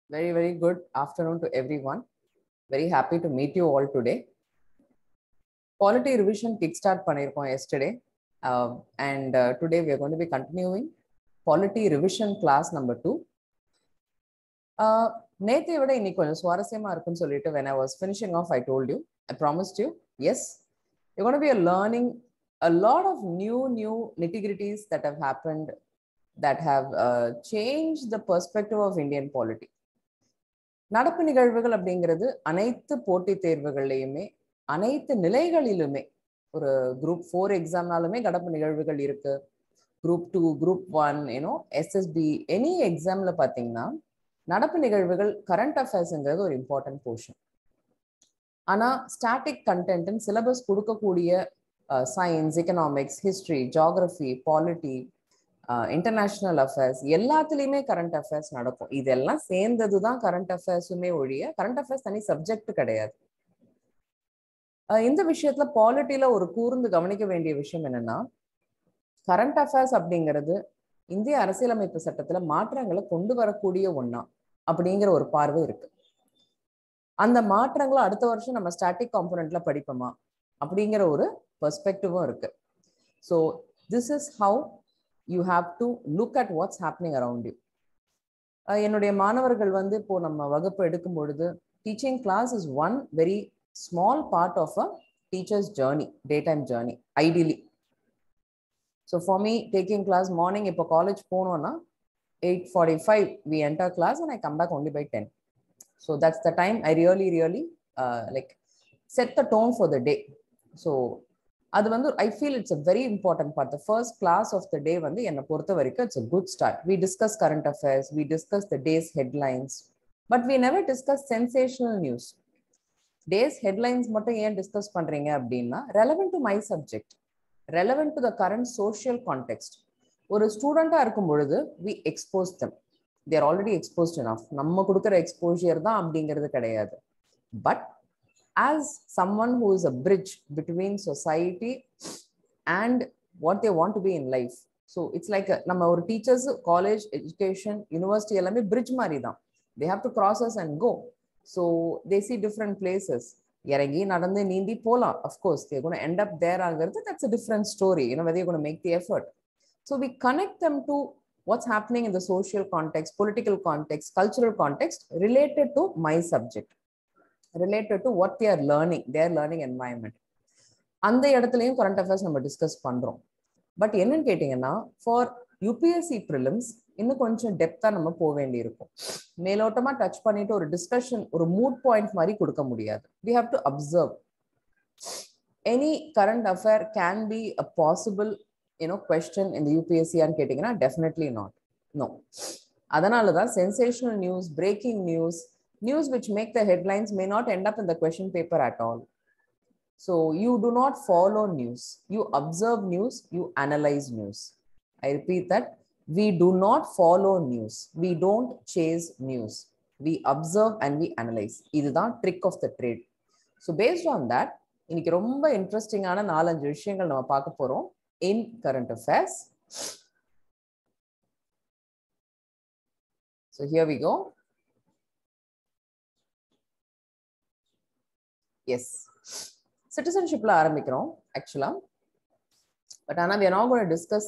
Very good afternoon to everyone. Very happy to meet you all today. Polity revision kickstart பண்ணிருக்கோம் yesterday. And today we are going to be continuing Polity revision class number 2. நேத்தை விட இன்னைக்கு கொஞ்சம் சுவாரஸ்யமா இருக்குன்னு சொல்லிட்டு when I was finishing off, I told you, I promised you, yes, you're going to be learning a lot of new nitty-gritties that have happened that have changed the perspective of Indian polity. நடப்பு நிகழ்வுகள் அப்படிங்கிறது அனைத்து போட்டித் தேர்வுகள்லையுமே அனைத்து நிலைகளிலுமே ஒரு group 4 எக்ஸாம்னாலுமே நடப்பு நிகழ்வுகள் இருக்கு. குரூப் 2, குரூப் 1, எஸ்எஸ்பி எனி எக்ஸாம்ல பார்த்தீங்கன்னா நடப்பு நிகழ்வுகள் கரண்ட் அஃபேர்ஸ்ங்கிறது ஒரு இம்பார்ட்டன்ட் போர்ஷன். ஆனால் ஸ்டாட்டிக் கண்டென்ட் சிலபஸ் கொடுக்கக்கூடிய science, economics, history, geography, polity, international affairs எல்லாத்துலேயுமே கரண்ட் அஃபேர்ஸ் நடக்கும். இதெல்லாம் சேர்ந்தது தான் கரண்ட் அஃபேர்ஸுமே ஒழிய கரண்ட் அஃபேர்ஸ் தனி சப்ஜெக்ட் கிடையாது. இந்த விஷயத்துல பாலிட்டியில ஒரு கூர்ந்து கவனிக்க வேண்டிய விஷயம் என்னன்னா, கரண்ட் அஃபேர்ஸ் அப்படிங்கிறது இந்திய அரசியலமைப்பு சட்டத்துல மாற்றங்களை கொண்டு வரக்கூடிய ஒண்ணா அப்படிங்கிற ஒரு பார்வை இருக்கு. அந்த மாற்றங்களை அடுத்த வருஷம் நம்ம ஸ்டாட்டிக் காம்பனன்ட்ல படிப்போமா அப்படிங்கிற ஒரு பெர்ஸ்பெக்டிவும் இருக்கு. So this is how you have to look at what's happening around you. என்னுடைய மாணவர்கள் இப்போ நம்ம வகுப்பு எடுக்கும் பொழுது teaching class is one very small part of a teacher's journey, day time journey ideally. So for me taking class morning, இப்போ college போனோம்னா 8:45 we enter class and I come back only by 10. So that's the time I really like set the tone for the day. So அது I feel it's a very important part. The first class of the day என்னை பொறுத்த வரைக்கும் it's a good start. We discuss current affairs, we discuss the day's headlines, but we never discuss sensational news. Day's headlines மட்டும் ஏன் discuss பண்றீங்க அப்படின்னா, relevant to my subject, relevant to the current social context. ஒரு ஸ்டூடெண்டா இருக்கும் பொழுது we expose them. They are already exposed enough. நம்ம கொடுக்குற exposure தான் அப்படிங்கிறது கிடையாது. But as someone who is a bridge between society and what they want to be in life, so it's like நம்ம ஒரு teachers, college education, university எல்லாமே bridge மாதிரி தான். They have to cross us and go. So they see different places. இறங்கி நடந்து நீந்தி போலாம். Of course they're going to end up there ஆகிறது, that's a different story, whether you're going to make the effort. So we connect them to what's happening in the social context, political context, cultural context related to my subject, related to what they are learning, their learning environment. அந்த இடத்துலையும் current affairs நம்ம discuss பண்றோம். But என்னன்னு கேட்டீங்கன்னா, for UPSC prelims இன்னும் கொஞ்சம் டெப்தா நம்ம போக வேண்டி இருக்கும். மேலோட்டமா டச் பண்ணிட்டு ஒரு டிஸ்கஷன், ஒரு மூட் பாயிண்ட் மாதிரி கொடுக்க முடியாது. We have to observe. Any current affair can be a possible question in the UPSC ன்னு கேட்டீங்கன்னா definitely not. No. அதனால தான் sensational news, breaking news which make the headlines may not end up in the question paper at all. So you do not follow news, you observe news, you analyze news. I repeat that, we do not follow news, we don't chase news, we observe and we analyze. இதுதான் trick of the trade. So based on that, இன்னைக்கு ரொம்ப இன்ட்ரெஸ்டிங்கான 4-5 விஷயங்கள் நம்ம பார்க்க போறோம் in current affairs. So here we go. Yes, citizenshipல ஆரம்பிக்கிறோம் ஆக்சுவலா. பட் ஆனால் we are not going to discuss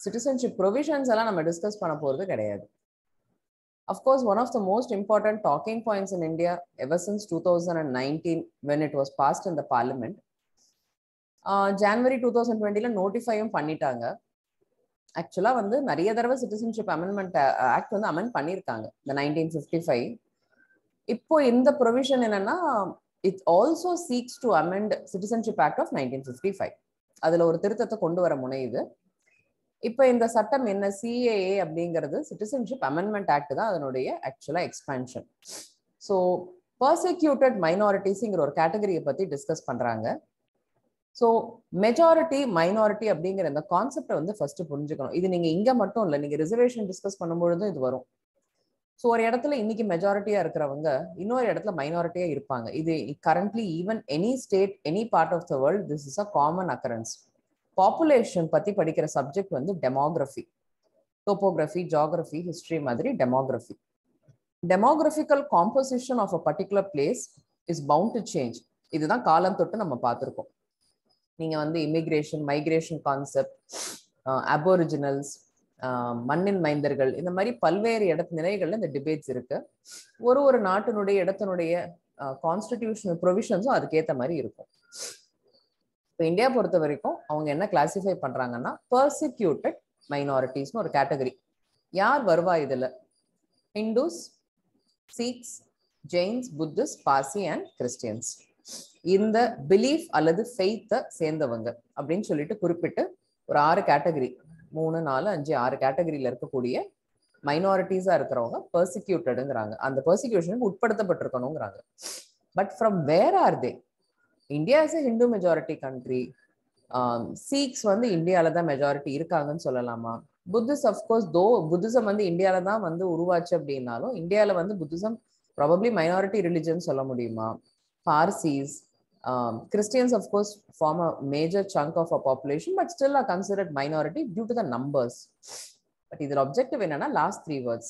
citizenship provisions எல்லாம் நம்ம டிஸ்கஸ் பண்ண போறது கிடையாது. Of course, one of the most important talking points in India ever since 2019 when it was passed in the parliament, January 2020ல நோட்டிஃபையும் பண்ணிட்டாங்க. ஆக்சுவலா நிறைய தடவை சிட்டிசன்ஷிப் அமெண்ட்மெண்ட் ஆக்ட் அமெண்ட் பண்ணியிருக்காங்க, இந்த 1955. இப்போ இந்த ப்ரொவிஷன் என்னன்னா, it also seeks to amend Citizenship Act of 1955. அதுல ஒரு திருத்தத்தை கொண்டு வர முனையுது. இப்போ இந்த சட்டம் என்ன, CAA அப்படிங்கிறது சிட்டிசன்ஷிப் அமெண்ட்மெண்ட் ஆக்ட் தான் அதனுடைய ஆக்சுவலா எக்ஸ்பான்ஷன். ஸோ பர்சிக்யூட்டட் மைனாரிட்டிஸ்ங்கிற ஒரு கேட்டகரியை பத்தி டிஸ்கஸ் பண்றாங்க. ஸோ மெஜாரிட்டி மைனாரிட்டி அப்படிங்கிற இந்த கான்செப்டை ஃபர்ஸ்ட் புரிஞ்சுக்கணும். இது நீங்க இங்க மட்டும் இல்லை, நீங்க ரிசர்வேஷன் டிஸ்கஸ் பண்ணும்பொழுதும் இது வரும். ஸோ ஒரு இடத்துல இன்னைக்கு மெஜாரிட்டியா இருக்கிறவங்க இன்னொரு இடத்துல மைனாரிட்டியா இருப்பாங்க. இது currently even any state, any part of the world, this is a common occurrence. Population பத்தி படிக்கிற subject demography, topography, geography, history மாதிரி demography. Demographical composition of a particular place is bound to change. இதுதான் காலம் தொட்டு நம்ம பார்த்துருக்கோம். நீங்க வந்து இமிகிரேஷன், மைக்ரேஷன் கான்செப்ட், அபோரிஜினல்ஸ், மண்ணின் மைந்தர்கள், இந்த மாதிரி பல்வேறு நிலைகள்ல இந்த டிபேட்ஸ் இருக்கு. ஒரு நாட்டினுடைய இடத்தினுடைய கான்ஸ்டிடியூஷனல் ப்ரொவிஷன்ஸும் அதுக்கேற்ற மாதிரி இருக்கும். இப்போ இந்தியா பொறுத்த வரைக்கும் அவங்க என்ன கிளாசிஃபை பண்றாங்கன்னா, பர்சிக்யூட்டட் மைனாரிட்டிஸ்னு ஒரு கேட்டகரி. யார் வருவா இதுல? Hindus, Sikhs, Jains, Buddhist, Parsi and Christians. இந்த பிலீஃப் அல்லது ஃபெய்த்தை சேர்ந்தவங்க அப்படின்னு சொல்லிட்டு குறிப்பிட்டு ஒரு 6 கேட்டகரி, 3, 4, 5, 6 கேட்டகரியில இருக்கக்கூடிய மைனாரிட்டிஸா இருக்கிறவங்க பர்சிக்யூட்டடுங்கிறாங்க. அந்த பர்சிக்யூஷனுக்கு உட்படுத்தப்பட்டிருக்கணுங்கிறாங்க. But from where are they? India is a Hindu majority country. Sikhs வந்து இந்தியாவில தான் மெஜாரிட்டி இருக்காங்கன்னு சொல்லலாமா? புத்திஸ்ட் அஃப்கோர்ஸ், தோ புத்திசம் வந்து இந்தியாவில தான் வந்து உருவாச்சு அப்படின்னாலும் இந்தியாவில வந்து புத்திசம் ப்ராபப்ளி மைனாரிட்டி ரிலிஜன் சொல்ல முடியுமா? Parsis, Christians of course form a major chunk of our population, but still are considered minority due to the numbers. But இதோட objective என்னன்னா, last 3 words.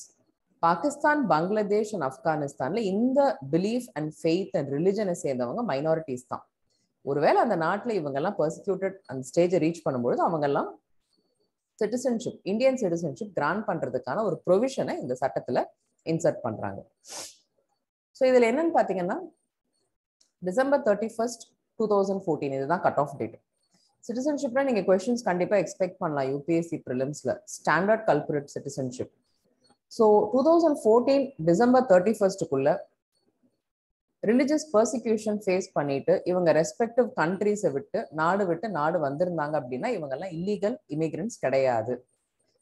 Pakistan, Bangladesh and ஆப்கானிஸ்தான்ல இந்த பிலீஃப் அண்ட் ஃபெய்த் அண்ட் ரிலிஜனை சேர்ந்தவங்க minorities தான். ஒருவேளை அந்த நாட்டில் இவங்கெல்லாம் பர்சிக்யூட்டட் அந்த ஸ்டேஜை ரீச் பண்ணும்பொழுது அவங்கெல்லாம் சிட்டிசன்ஷிப், இந்தியன் சிட்டிசன்ஷிப் கிராண்ட் பண்றதுக்கான ஒரு ப்ரொவிஷனை இந்த சட்டத்துல இன்சர்ட் பண்றாங்க. ஸோ இதுல என்னன்னு பாத்தீங்கன்னா, டிசம்பர் 31st, 2014 இதுதான் கட் ஆஃப் டேட். சிட்டிசன்ஷிப்ல நீங்க கொஸ்டின்ஸ் கண்டிப்பா எக்ஸ்பெக்ட் பண்ணலாம் யூபிஎஸ்சி ப்ரிலிம்ஸ்ல. Standard corporate citizenship. So 2014 December 31க்குள்ள ரிலிஜியஸ் பர்சிக்யூஷன் ஃபேஸ் பண்ணிட்டு இவங்க ரெஸ்பெக்டிவ் கண்ட்ரிஸை விட்டு நாடு வந்திருந்தாங்க அப்படின்னா இவங்கெல்லாம் இல்லீகல் இமிகிரன்ஸ் கிடையாது.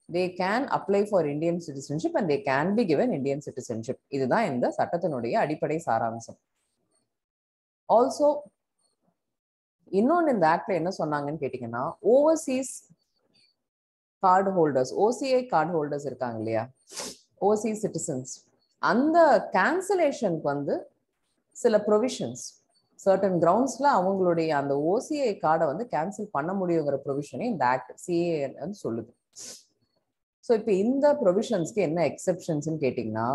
They can apply for Indian citizenship and they can be given Indian citizenship. இதுதான் இந்த சட்டத்தினுடைய அடிப்படை சாராம்சம். ஆல்சோ இன்னொன்று இந்த ஆக்ட்ல என்ன சொன்னாங்கன்னு கேட்டீங்கன்னா, Overseas card holders, OCI card holders இருக்காங்க இல்லையா, ஓவர்சீஸ் சிட்டிசன்ஸ், அந்த கேன்சலேஷனுக்கு வந்து சில ப்ரொவிஷன்ஸ், சர்டன் கிரவுண்ட்ஸ்ல அவங்களுடைய அந்த ஓசிஐ கார்டை வந்து கேன்சல் பண்ண முடியுங்கிற ப்ரொவிஷனே இந்த ஆக்ட் சிஏ சொல்லுது. ஸோ இப்போ இந்த ப்ரொவிஷன்ஸ்க்கு என்ன எக்ஸெப்ஷன்ஸ்ன்னு கேட்டிங்கன்னா,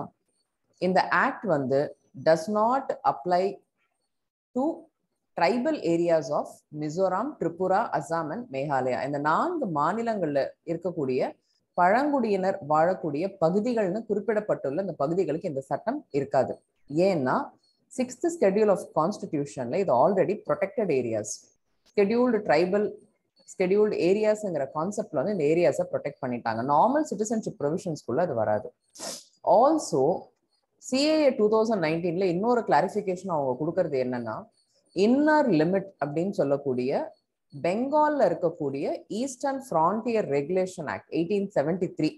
இந்த ஆக்ட் வந்து does not apply to tribal areas of Mizoram, Tripura, Assam and Meghalaya. இந்த 4 மாநிலங்கள்ல இருக்கக்கூடிய பழங்குடியினர் வாழக்கூடிய பகுதிகள்னு குறிப்பிடப்பட்டுள்ள இந்த பகுதிகளுக்கு இந்த சட்டம் இருக்காது. ஏன்னா 6th schedule ஆஃப் கான்ஸ்டிடியூஷன்ல இது ஆல்ரெடி ப்ரொடெக்டட் ஏரியாஸ், ஸ்கெடியூல்டு ஏரியாஸ்ங்கிற கான்செப்ட்ல வந்து இந்த ஏரியாஸை ப்ரொடெக்ட் பண்ணிட்டாங்க. நார்மல் சிட்டிசன்ஷிப் ப்ரொவிஷன்ஸ்குள்ள அது வராது. ஆல்சோ சிஏஏ 2019ல இன்னொரு கிளாரிஃபிகேஷன் அவங்க கொடுக்கறது என்னன்னா, இன்னர் லிமிட் அப்படின்னு சொல்லக்கூடிய பெங்கால்ல இருக்கக்கூடிய ஈஸ்டர்ன் ஃப்ரான்டியர் ரெகுலேஷன் ஆக்ட் 1873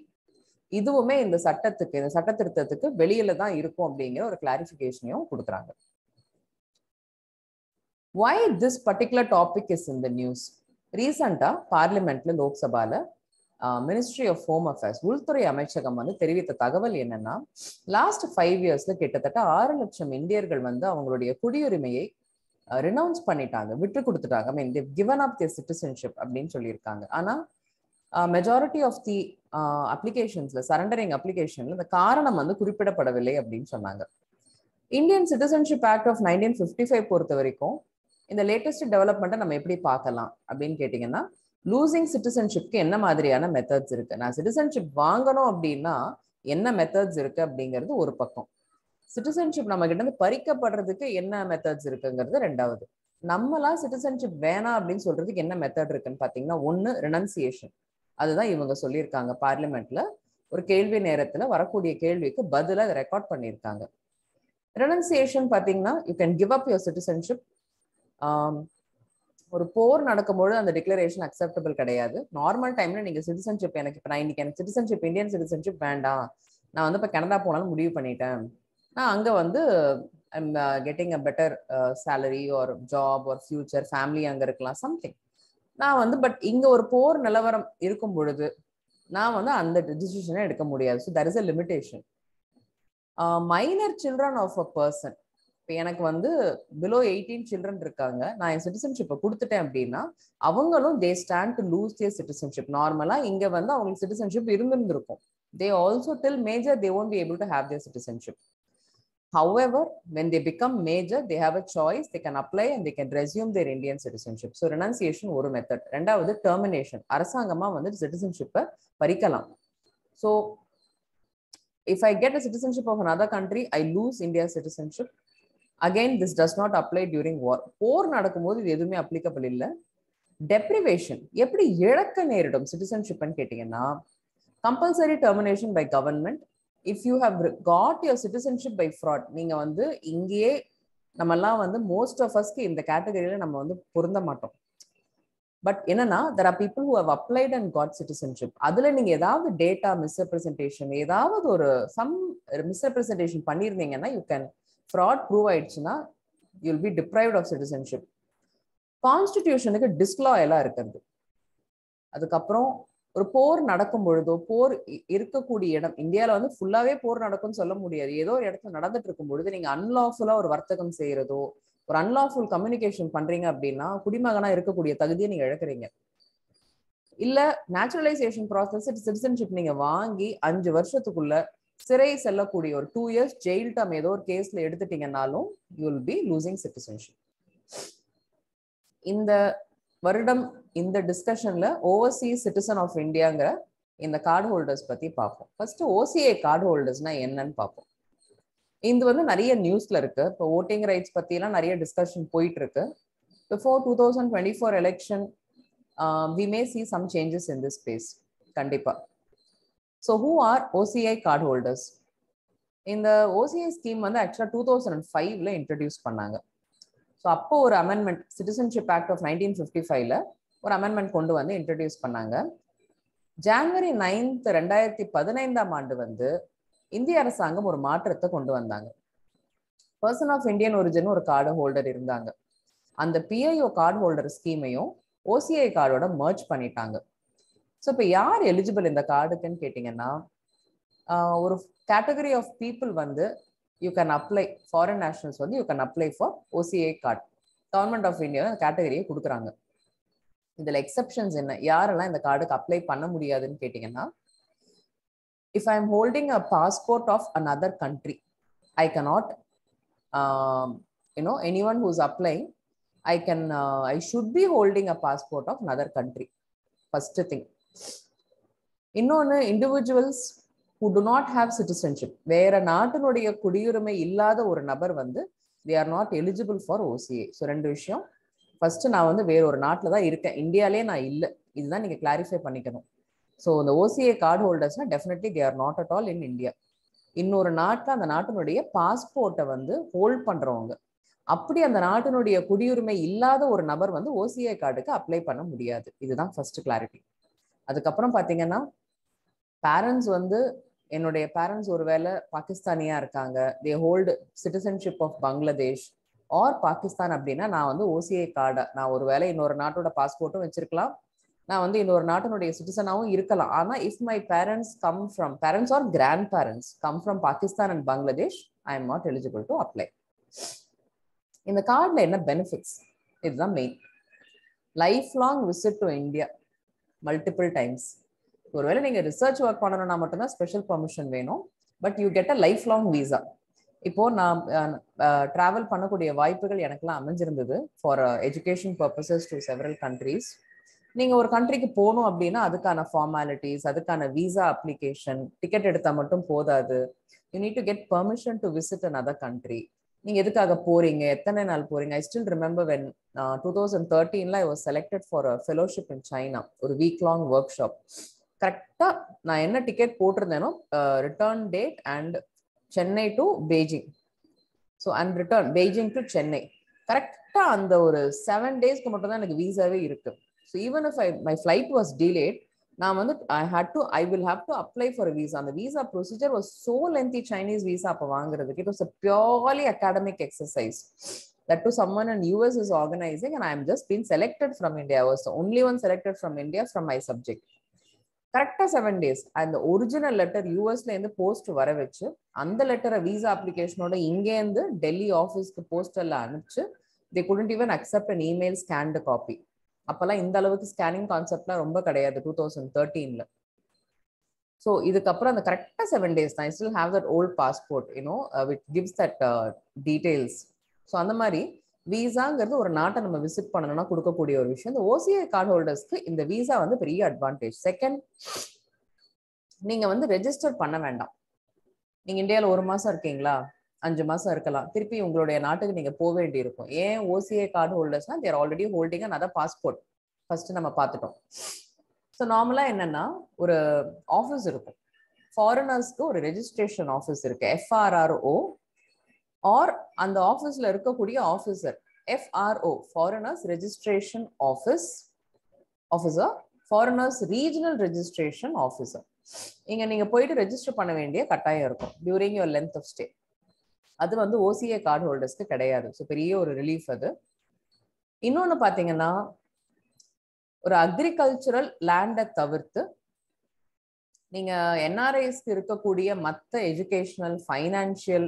இதுவுமே இந்த சட்டத்துக்கு, இந்த சட்ட திருத்தத்துக்கு வெளியில தான் இருக்கும் அப்படிங்கிற ஒரு கிளாரிஃபிகேஷனையும் கொடுக்குறாங்க. Why this particular topic is in the news? ரீசெண்டா பார்லிமெண்ட்ல, லோக்சபால மினிஸ்ட்ரி ஆஃப் ஹோம் அஃபேர்ஸ், உள்துறை அமைச்சகம் வந்து தெரிவித்த தகவல் என்னன்னா, லாஸ்ட் 5 இயர்ஸ்ல கிட்டத்தட்ட 6 லட்சம் இந்தியர்கள் வந்து அவங்களுடைய குடியுரிமையை ரினவுன்ஸ் பண்ணிட்டாங்க, விட்டு கொடுத்துட்டாங்க. ஐ மீன் they've given up their citizenship அப்படின்னு சொல்லியிருக்காங்க. ஆனா மெஜாரிட்டி ஆஃப் தி அப்ளிகேஷன்ஸ்ல, சரண்டரிங் அப்ளிகேஷன்ல இந்த காரணம் வந்து குறிப்பிடப்படவில்லை அப்படின்னு சொன்னாங்க. இந்தியன் சிட்டிசன்ஷிப் ஆக்ட் ஆஃப் 1955 பொறுத்த வரைக்கும் இந்த லேட்டஸ்ட் டெவலப்மெண்ட்டை நம்ம எப்படி பார்க்கலாம் அப்படின்னு கேட்டிங்கன்னா, லூசிங் சிட்டிசன்ஷிப்க்கு என்ன மாதிரியான மெத்தட்ஸ் இருக்கு, நான் சிட்டிசன்ஷிப் வாங்கணும் அப்படின்னா என்ன மெத்தட்ஸ் இருக்கு அப்படிங்கிறது ஒரு பக்கம், சிட்டிசன்ஷிப் நம்ம கிட்ட இருந்து பறிக்கப்படுறதுக்கு என்ன மெத்தட்ஸ் இருக்குங்கிறது ரெண்டாவது, நம்மளாம் சிட்டிசன்ஷிப் வேணாம் அப்படின்னு சொல்றதுக்கு என்ன மெத்தட் இருக்குன்னு பாத்தீங்கன்னா, 1 ரெனன்சியேஷன். அதுதான் இவங்க சொல்லியிருக்காங்க பார்லிமெண்ட்ல ஒரு கேள்வி நேரத்துல வரக்கூடிய கேள்விக்கு பதிலா அதை ரெக்கார்ட் பண்ணியிருக்காங்க. ரெனன்சியேஷன் பாத்தீங்கன்னா, you can give up your citizenship. ஒரு போர் நடக்கும்போது அந்த டிக்ளரேஷன் அக்செப்டபிள் கிடையாது. நார்மல் டைம்ல நீங்க சிட்டிசன்ஷிப், எனக்கு இப்போ நான் இன்னைக்கு எனக்கு சிட்டிசன்ஷிப், இந்தியன் சிட்டிசன்ஷிப் வேண்டாம், நான் வந்து இப்போ கனடா போனாலும் முடிவு பண்ணிட்டேன், நான் அங்கே வந்து getting a better salary or job or future, family அங்கே இருக்கலாம், சம்திங், நான் வந்து பட் இங்கே ஒரு போர் நிலவரம் இருக்கும் பொழுது நான் வந்து அந்த டிசிஷனை எடுக்க முடியாது. So that is a limitation. Minor children of a person, இப்போ எனக்கு வந்து பிலோ 18 சில்ட்ரன் இருக்காங்க, நான் என் சிட்டிசன்ஷிப்பை கொடுத்துட்டேன் அப்படின்னா அவங்களும் தே stand to lose their citizenship. நார்மலா இங்க வந்து அவங்களுக்கு சிட்டிசன்ஷிப் இருந்திருக்கும், they also till major, they won't be able to have their citizenship. However, when they become major, they have a choice, they can apply and they can resume their Indian citizenship. So renunciation ஒரு method. ரெண்டாவது termination. அரசாங்கமா வந்து citizenship பறிக்கலாம். So if I get a citizenship of another country, I lose India's citizenship. Again, this does not apply during war. போர் நடக்கும்போது இது எதுவுமே applicable இல்லை. Deprivation எப்படி இழக்க நேரிடும் citizenship-ன்னு கேட்டீங்கன்னா, compulsory termination by government. If you have got your citizenship by fraud, நீங்க வந்து இங்கேயே நம்மெல்லாம் வந்து most of us இந்த கேட்டகரியில நம்ம வந்து பொருந்த மாட்டோம். பட் என்னன்னா, there are people who have applied and got citizenship. அதுல நீங்க ஏதாவது டேட்டா மிஸ்ரெப்ரசன்டேஷன், ஏதாவது ஒரு சம் மிஸ்ரெப்ரசன்டேஷன் பண்ணியிருந்தீங்கன்னா, you can fraud prove ஆயிடுச்சுன்னா you will be deprived of citizenship. கான்ஸ்டிடியூஷனுக்கு டிஸ்லாயலா இருக்கிறது. அதுக்கப்புறம் ஒரு போர் நடக்கும் பொழுதோ, போர் இருக்கக்கூடிய இடம், இந்தியாவில வந்து ஃபுல்லாவே போர் நடக்கும்னு சொல்ல முடியாது. ஏதோ ஒரு இடத்துல நடந்துட்டு இருக்கும் பொழுது நீங்க அன்லாஃபுல்லா ஒரு வர்த்தகம் செய்யறதோ, ஒரு அன்லாஃபுல் கம்யூனிகேஷன் பண்றீங்க அப்படின்னா குடிமகனா இருக்கக்கூடிய தகுதியை நீங்க இழக்கிறீங்க. இல்ல நேச்சுரலைசேஷன் ப்ராசஸ் சிட்டிசன்ஷிப் நீங்க வாங்கி 5 வருஷத்துக்குள்ள சிறை செல்லக்கூடிய ஒரு 2 years ஜெயில் டேர்ம் ஏதோ ஒரு கேஸ்ல எடுத்துட்டீங்கன்னாலும் you will be losing citizenship. இந்த வருடம் இந்த டிஸ்கஷன்ல ஓவர்சீஸ் சிட்டிசன் ஆஃப் இந்தியாங்கிற இந்த கார்டு ஹோல்டர்ஸ் பத்தி பார்ப்போம். ஃபர்ஸ்ட் ஓசிஐ கார்டு ஹோல்டர்ஸ்னா என்னன்னு பார்ப்போம். இது வந்து நிறைய நியூஸ்ல இருக்கு. இப்போ ஓட்டிங் ரைட்ஸ் பத்தி எல்லாம் நிறைய டிஸ்கஷன் போயிட்டு இருக்கு. Before 2024 election we may see some changes in this space. கண்டிப்பா. So who are OCI card holders? இந்த OCI ஸ்கீம் வந்து ஆக்சுவலா 2005ல இன்ட்ரடியூஸ் பண்ணாங்க. ஸோ அப்போ ஒரு அமெண்ட்மெண்ட், சிட்டிசன்ஷிப் ஆக்ட் ஆஃப் 1955ல ஒரு அமெண்ட்மெண்ட் கொண்டு வந்து இன்ட்ரடியூஸ் பண்ணாங்க. ஜனவரி 9, 2015 வந்து இந்திய அரசாங்கம் ஒரு மாற்றத்தை கொண்டு வந்தாங்க. பர்சன் ஆஃப் இந்தியன் ஒரிஜின் ஒரு கார்டு ஹோல்டர் இருந்தாங்க. அந்த பிஐஓ கார்டு ஹோல்டர் ஸ்கீமையும் ஓசிஐ கார்டோட மர்ஜ் பண்ணிட்டாங்க. ஸோ இப்போ யார் எலிஜிபிள் இந்த கார்டுக்குன்னு கேட்டிங்கன்னா, ஒரு கேட்டகரி ஆஃப் பீப்புள் வந்து you can apply, foreign nationals வந்து you can apply for OCI card. Government of India அந்த கேட்டகரியை கொடுக்குறாங்க. இதில் எக்ஸப்ஷன்ஸ் என்ன, யாரெல்லாம் இந்த கார்டுக்கு அப்ளை பண்ண முடியாதுன்னு கேட்டிங்கன்னா, if I am holding a passport of another country, I cannot, anyone who's applying, I should be holding a passport of another country. First thing. இன்னொன்று, individuals who do not have citizenship, வேற நாட்டினுடைய குடியுரிமை இல்லாத ஒரு நபர் வந்து they are not eligible for OCA. So 2 விஷயம். First, நான் வந்து வேற ஒரு நாட்டில் தான் இருக்கேன், இந்தியாலே நான் இல்லை, இதுதான் நீங்கள் கிளாரிஃபை பண்ணிக்கணும். ஸோ இந்த ஓசிஐ கார்டு ஹோல்டர்ஸ்னா definitely they are not at all in India. இன்னொரு நாட்டில் அந்த நாட்டினுடைய பாஸ்போர்ட்டை வந்து ஹோல்ட் பண்ணுறவங்க, அப்படி அந்த நாட்டினுடைய குடியுரிமை இல்லாத ஒரு நபர் வந்து ஓசிஐ கார்டுக்கு அப்ளை பண்ண முடியாது. இதுதான் ஃபர்ஸ்ட் கிளாரிட்டி. அதுக்கப்புறம் பார்த்தீங்கன்னா, பேரண்ட்ஸ் வந்து, என்னுடைய பேரண்ட்ஸ் ஒருவேளை பாகிஸ்தானியா இருக்காங்க, they hold citizenship of Bangladesh or Pakistan அப்படின்னா, நான் வந்து ஓசிஐ கார்டை, நான் ஒருவேளை இன்னொரு நாட்டோட பாஸ்போர்ட்டும் வச்சிருக்கலாம், நான் வந்து இன்னொரு நாட்டினுடைய சிட்டிசனாகவும் இருக்கலாம். ஆனால் if my parents come from, parents or grandparents come from Pakistan and Bangladesh, I am not eligible to apply. இந்த கார்டில் என்ன பெனிஃபிட்ஸ், இதுதான் main. Lifelong visit to India multiple times. ஒருவேளை நீங்கள் ரிசர்ச் ஒர்க் பண்ணணும்னா மட்டும்தான் ஸ்பெஷல் பர்மிஷன் வேணும். But you get a lifelong visa. இப்போ நான் ட்ராவல் பண்ணக்கூடிய வாய்ப்புகள் எனக்குலாம் அமைஞ்சிருந்தது for education purposes to several countries. நீங்கள் ஒரு கண்ட்ரிக்கு போகணும் அப்படின்னா அதுக்கான ஃபார்மாலிட்டிஸ், அதுக்கான விசா அப்ளிகேஷன், டிக்கெட் எடுத்தால் மட்டும் போதாது. You need to get permission to visit another country. நீங்கள் எதுக்காக போறீங்க, எத்தனை நாள் போறீங்க. ஐ ஸ்டில் ரிமெம்பர் வென் 2013ல I was selected for a fellowship in China, ஒரு வீக் லாங் ஒர்க் ஷாப். கரெக்டாக நான் என்ன டிக்கெட் போட்டிருந்தேனோ, return date and Chennai to Beijing, so and return Beijing to Chennai, கரெக்டாக அந்த ஒரு 7 daysக்கு மட்டும் தான் எனக்கு வீசாவே இருக்கு. So even if my flight was delayed, I will have to apply for a visa. And the visa procedure was so lengthy, Chinese visa appa vaangiradhukku. It was a purely academic exercise that to someone in US is organizing, and I am just been selected from India. I was the only one selected from India from my subject. Correct 7 days. And the original letter US la inda post vara vechu, and the letter visa application oda inge inda Delhi office ku postal la anupichu. They couldn't even accept an email scanned copy. அப்பெல்லாம் இந்த அளவுக்கு scanning கான்செப்ட்லாம் ரொம்ப கிடையாது 2013ல. So இதுக்கப்புறம் அந்த கரெக்டாக 7 days தான். I still have that volt passport which gives that details. So அந்த மாதிரி விசாங்கிறது ஒரு நாட்டை நம்ம விசிட் பண்ணணும்னா கொடுக்கக்கூடிய ஒரு விஷயம். இந்த ஓசிஐ கார்டு ஹோல்டர்ஸ்க்கு இந்த விசா வந்து பெரிய அட்வான்டேஜ். செகண்ட், நீங்க வந்து ரெஜிஸ்டர் பண்ண வேண்டாம். நீங்க இந்தியாவில் 1 மாசம் இருக்கீங்களா, 5 மாசம் இருக்கலாம், திருப்பி உங்களுடைய நாட்டுக்கு நீங்க போக வேண்டி இருக்கும். ஏன் ஓசிஐ கார்டு ஹோல்டர்ஸ்னா they're already holding another passport. First நம்ம பார்த்துட்டோம். ஸோ நார்மலா என்னன்னா ஒரு ஆஃபீஸ் இருக்கும், ஃபாரினர்ஸ்க்கு ஒரு ரெஜிஸ்ட்ரேஷன் ஆஃபீஸ் இருக்கு, FRRO, ஆர் அந்த ஆஃபீஸ்ல இருக்கக்கூடிய officer FRO, foreigners registration officer, foreigners regional registration officer. இங்க நீங்க போயிட்டு ரெஜிஸ்டர் பண்ண வேண்டிய கட்டாயம் இருக்கும் during your length of stay. அது வந்து ஓசிஏ கார்டு ஹோல்டர்ஸ்க்கு கிடையாது. ஸோ பெரிய ஒரு ரிலீஃப் அது. இன்னொன்னு பாத்தீங்கன்னா, ஒரு அக்ரிகல்ச்சரல் லேண்டை தவிர்த்து நீங்க என்ஆர்ஐஸ்க்கு இருக்கக்கூடிய மற்ற எஜுகேஷனல், ஃபைனான்சியல்,